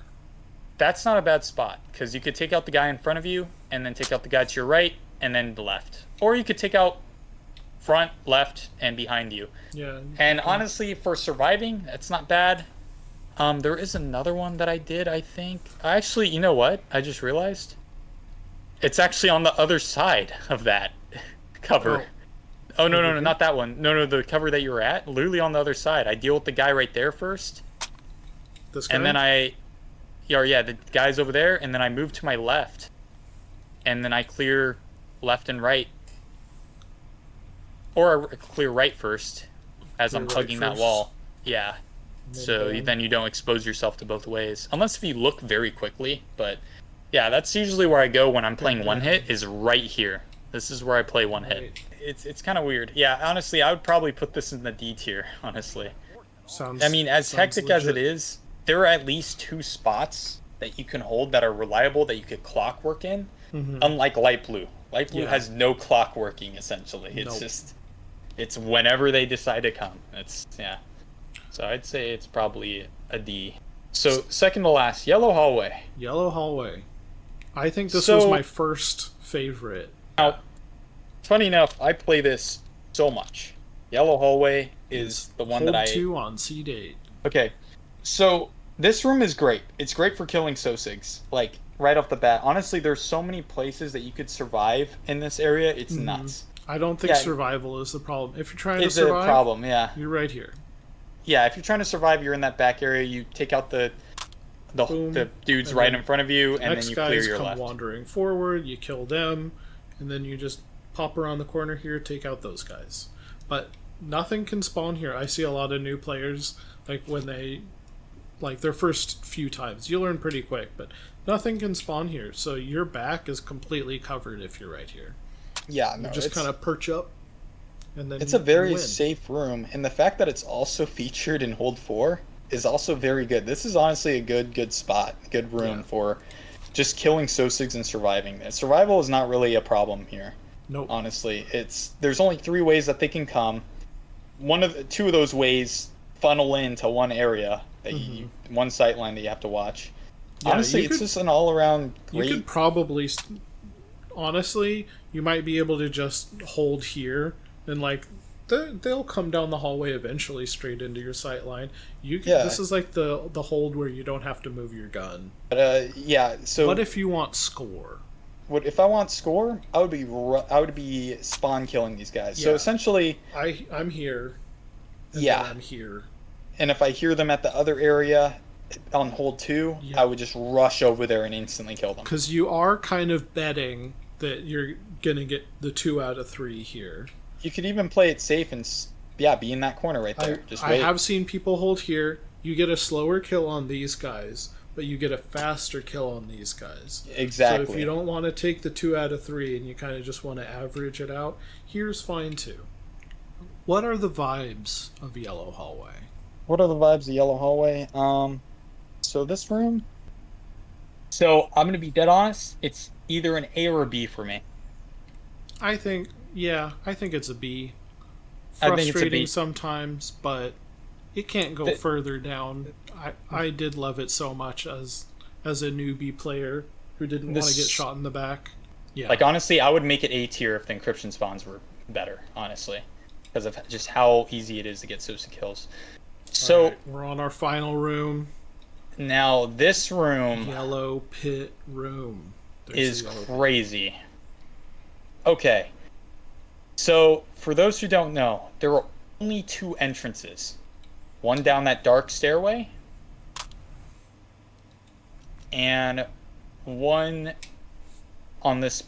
That's not a bad spot, because you could take out the guy in front of you, and then take out the guy to your right, and then the left. Or you could take out front, left, and behind you. Yeah. And honestly, for surviving, that's not bad. There is another one that I did, I think. Actually, you know what? I just realized. It's actually on the other side of that cover. Oh, no, not that one. No, the cover that you were at. Literally on the other side. I deal with the guy right there first. This guy? And then the guy's over there, and then I move to my left. And then I clear left and right. Or I clear right first as I'm hugging that wall. Yeah. So then you don't expose yourself to both ways. Unless if you look very quickly. But yeah, that's usually where I go when I'm playing one hit, is right here. This is where I play one hit. It's kind of weird. Yeah, honestly, I would probably put this in the D tier, honestly. As hectic as it is, there are at least 2 spots that you can hold that are reliable that you could clockwork in, unlike light blue. Light blue has no clockworking, essentially. It's just It's whenever they decide to come. It's yeah. So I'd say it's probably a D. So second to last, yellow hallway. Yellow hallway. I think this was my first favorite. Now, funny enough, I play this so much. Yellow hallway is the one that I... Hold 2 on C8. Okay, so this room is great. It's great for killing Sosigs, like, right off the bat. Honestly, there's so many places that you could survive in this area. It's nuts. I don't think survival is the problem. If you're trying to survive, it's a problem, yeah. You're right here. Yeah, if you're trying to survive, you're in that back area. You take out the dudes right in front of you, and then you clear your left. Next guys come wandering forward, you kill them, and then you just pop around the corner here, take out those guys. But nothing can spawn here. I see a lot of new players, like when they, like their first few times, you learn pretty quick, but nothing can spawn here. So your back is completely covered if you're right here. Yeah, no, you just kind of perch up. And then it's a very safe room, and the fact that it's also featured in Hold 4 is also very good. This is honestly a good spot, good room for just killing Sosigs and surviving. Survival is not really a problem here. Nope. Honestly, there's only 3 ways that they can come. 2 of those ways funnel into one area that one sight line that you have to watch. Yeah, honestly, it's just an all-around great... You could probably, honestly, you might be able to just hold here. And, like, they'll come down the hallway eventually straight into your sight line. This is like the hold where you don't have to move your gun. But, so... What if you want score? If I want score, I would be spawn killing these guys. Yeah. So, essentially... I'm here. And I'm here. And if I hear them at the other area on hold 2, I would just rush over there and instantly kill them. Because you are kind of betting that you're going to get the 2 out of 3 here. You could even play it safe and, be in that corner right there. I have seen people hold here. You get a slower kill on these guys, but you get a faster kill on these guys. Exactly. So if you don't want to take the 2 out of 3 and you kind of just want to average it out, here's fine too. What are the vibes of Yellow Hallway? What are the vibes of Yellow Hallway? So this room... So, I'm going to be dead honest. It's either an A or a B for me. I think it's a B. Frustrating sometimes, but it can't go further down. I did love it so much as a newbie player who didn't want to get shot in the back. Yeah. Like, honestly, I would make it A tier if the encryption spawns were better, honestly. Because of just how easy it is to get Sosa kills. So we're on our final room. Now, this room... Yellow pit room. Is crazy. Okay. So, for those who don't know, there are only 2 entrances. One down that dark stairway, and one on this,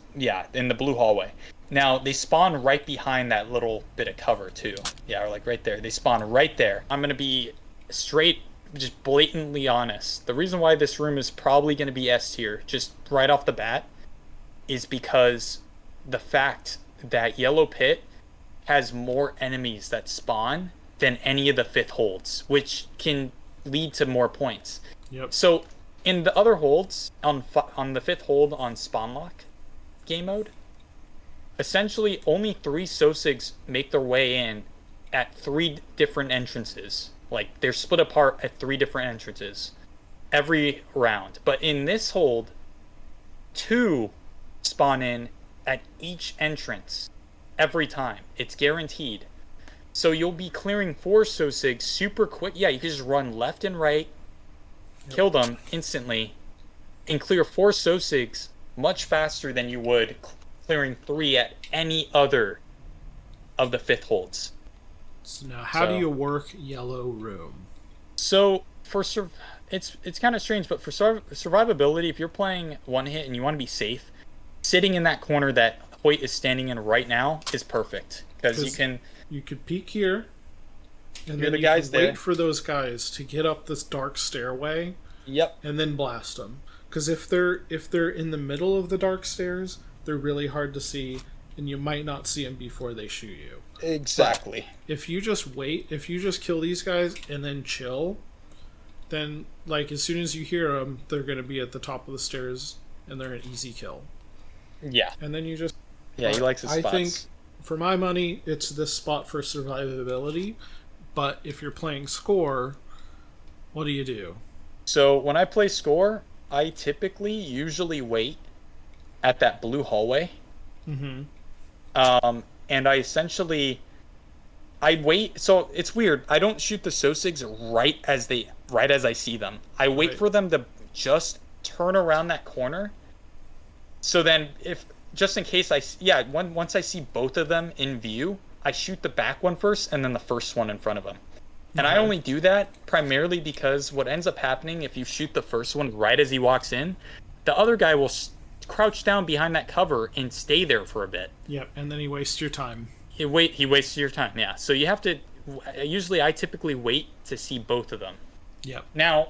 in the blue hallway. Now, they spawn right behind that little bit of cover, too. Yeah, or like right there. They spawn right there. I'm going to be straight, just blatantly honest. The reason why this room is probably going to be S tier, just right off the bat, is because the fact that Yellow Pit has more enemies that spawn than any of the 5th holds, which can lead to more points. Yep. So, in the other holds, on the 5th hold on Spawnlock game mode, essentially only 3 Sosigs make their way in at 3 different entrances. Like, they're split apart at 3 different entrances every round. But in this hold, 2 spawn in at each entrance every time. It's guaranteed. So you'll be clearing 4 Sosigs super quick. Yeah, you can just run left and right, kill them instantly, and clear 4 Sosigs much faster than you would clearing 3 at any other of the 5th holds. So now, how do you work Yellow Room? So it's kind of strange, but for survivability, if you're playing one hit and you want to be safe, sitting in that corner that Hoyt is standing in right now is perfect, because you could peek here, and then the guys there. Wait for those guys to get up this dark stairway. Yep. And then blast them. Because if they're in the middle of the dark stairs, they're really hard to see, and you might not see them before they shoot you. Exactly. But if you just wait, if you just kill these guys and then chill, then like as soon as you hear them, they're going to be at the top of the stairs, and they're an easy kill. Yeah. And then you just... Yeah, he likes his spots. for my money, it's this spot for survivability. But if you're playing score, what do you do? So when I play score, I typically usually wait at that blue hallway. Mm-hmm. And I wait. So it's weird. I don't shoot the Sosigs right as I see them. I wait for them to just turn around that corner. So then, just in case once I see both of them in view, I shoot the back one first and then the first one in front of them. And I only do that primarily because what ends up happening if you shoot the first one right as he walks in, the other guy will crouch down behind that cover and stay there for a bit. Yep, and then he wastes your time. He wastes your time, yeah. So you have to... I typically wait to see both of them. Yep. Now,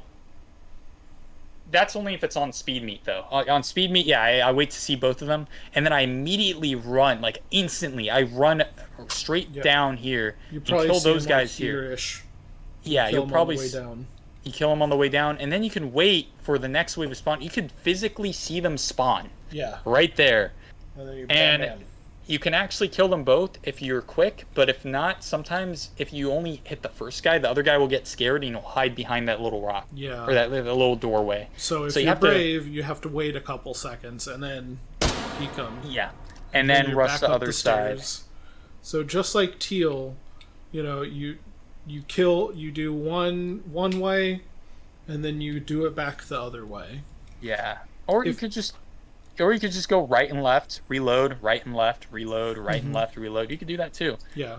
that's only if it's on speed meet, though. On speed meet, yeah, I wait to see both of them, and then I immediately run, like instantly. I run straight down here and kill those guys here. Yeah, you'll probably... You kill them on the way down, and then you can wait for the next wave of spawn. You can physically see them spawn. Yeah. Right there. And then you can actually kill them both if you're quick, but if not, sometimes if you only hit the first guy, the other guy will get scared and he'll hide behind that little rock. Yeah. Or that little doorway. So if you're brave, you have to wait a couple seconds, and then he comes. Yeah. And then rush the other side. So just like Teal, you do one way, and then you do it back the other way. Yeah. Or you could just go right and left, reload, right and left, reload, right and left, reload. You could do that too. Yeah.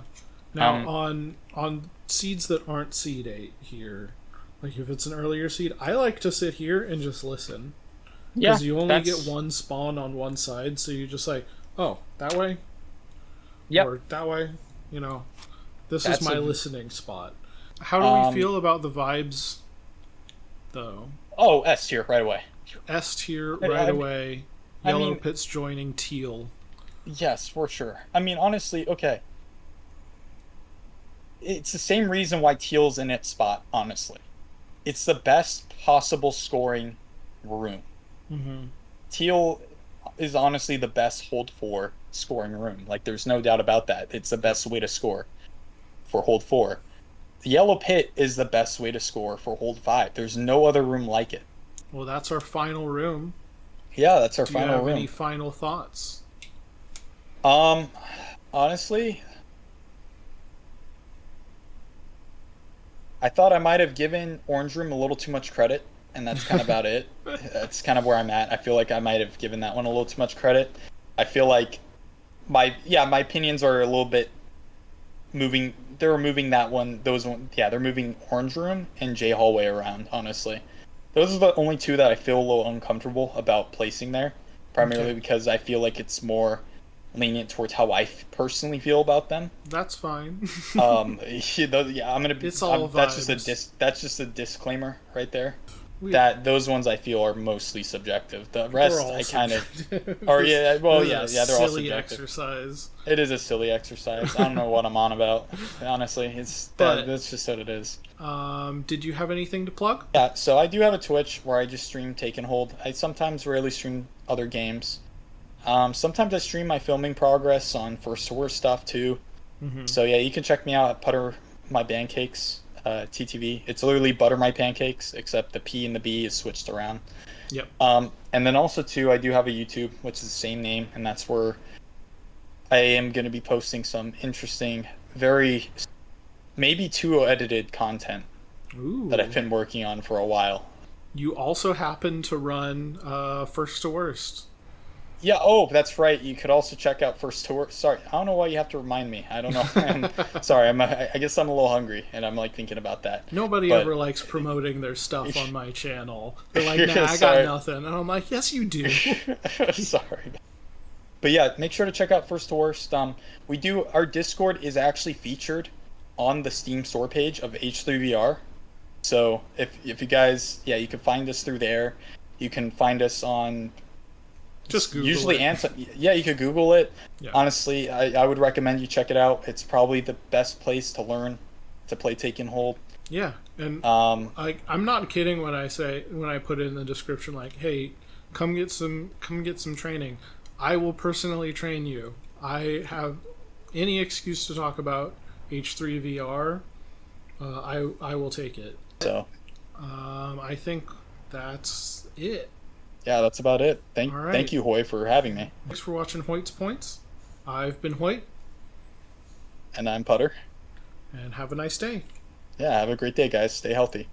Now on seeds that aren't seed 8 here, like if it's an earlier seed, I like to sit here and just listen. Yeah. Because you only get one spawn on one side, so you just like, oh, that way? Yep. Or that way? This is my listening spot. How do we feel about the vibes, though? Oh, S tier right away. S tier right away. Yellow Pit's joining Teal. Yes, for sure. I mean, honestly, okay. It's the same reason why Teal's in its spot, honestly. It's the best possible scoring room. Mm-hmm. Teal is honestly the best hold 4 scoring room. Like, there's no doubt about that. It's the best way to score for hold 4. The Yellow Pit is the best way to score for hold 5. There's no other room like it. Well, that's our final room. Yeah, that's our final room. Do you have any final thoughts? Honestly, I thought I might have given Orange Room a little too much credit, and that's kind of about it. That's kind of where I'm at. I feel like I might have given that one a little too much credit. I feel like my opinions are a little bit moving. They're moving that one. They're moving Orange Room and J Hallway around, honestly. Those are the only two that I feel a little uncomfortable about placing there, primarily because I feel like it's more lenient towards how I personally feel about them. That's fine. I'm gonna be. It's all vibes. That's just a disclaimer right there. That those ones I feel are mostly subjective. The rest I kind of. Or they're all subjective. Exercise. It is a silly exercise. I don't know what I'm on about. Honestly, that's just what it is. Did you have anything to plug? Yeah, so I do have a Twitch where I just stream Take and Hold. I sometimes rarely stream other games. Sometimes I stream my filming progress on First to Worst stuff too. Mm-hmm. So yeah, you can check me out at PutterMyBancakes. TTV. It's literally PutterMyBancakes, except the P and the B is switched around. Yep. And then also too, I do have a YouTube, which is the same name, and that's where I am going to be posting some interesting, maybe too edited content that I've been working on for a while. You also happen to run First to Worst. Yeah, that's right. You could also check out First to Worst. Sorry, I don't know why you have to remind me. I don't know. Sorry, I guess I'm a little hungry, and I'm thinking about that. Nobody ever likes promoting their stuff on my channel. They're like, nah, I got nothing. And I'm like, yes, you do. Sorry. But yeah, make sure to check out First to Worst. Our Discord is actually featured on the Steam store page of H3VR. So if you guys, you can find us through there. You can find us on... Just Google it. You could Google it. Yeah. Honestly, I would recommend you check it out. It's probably the best place to learn to play Take and Hold. Yeah, and I'm not kidding when I put it in the description, like, hey, come get some training. I will personally train you. I have any excuse to talk about H3VR, I will take it. So, I think that's it. yeah, that's about it. All right. Thank you, Hoy, for having me. Thanks for watching Hoyt's Points. I've been Hoyt. And I'm Putter. And have a nice day. Yeah, have a great day, guys. Stay healthy.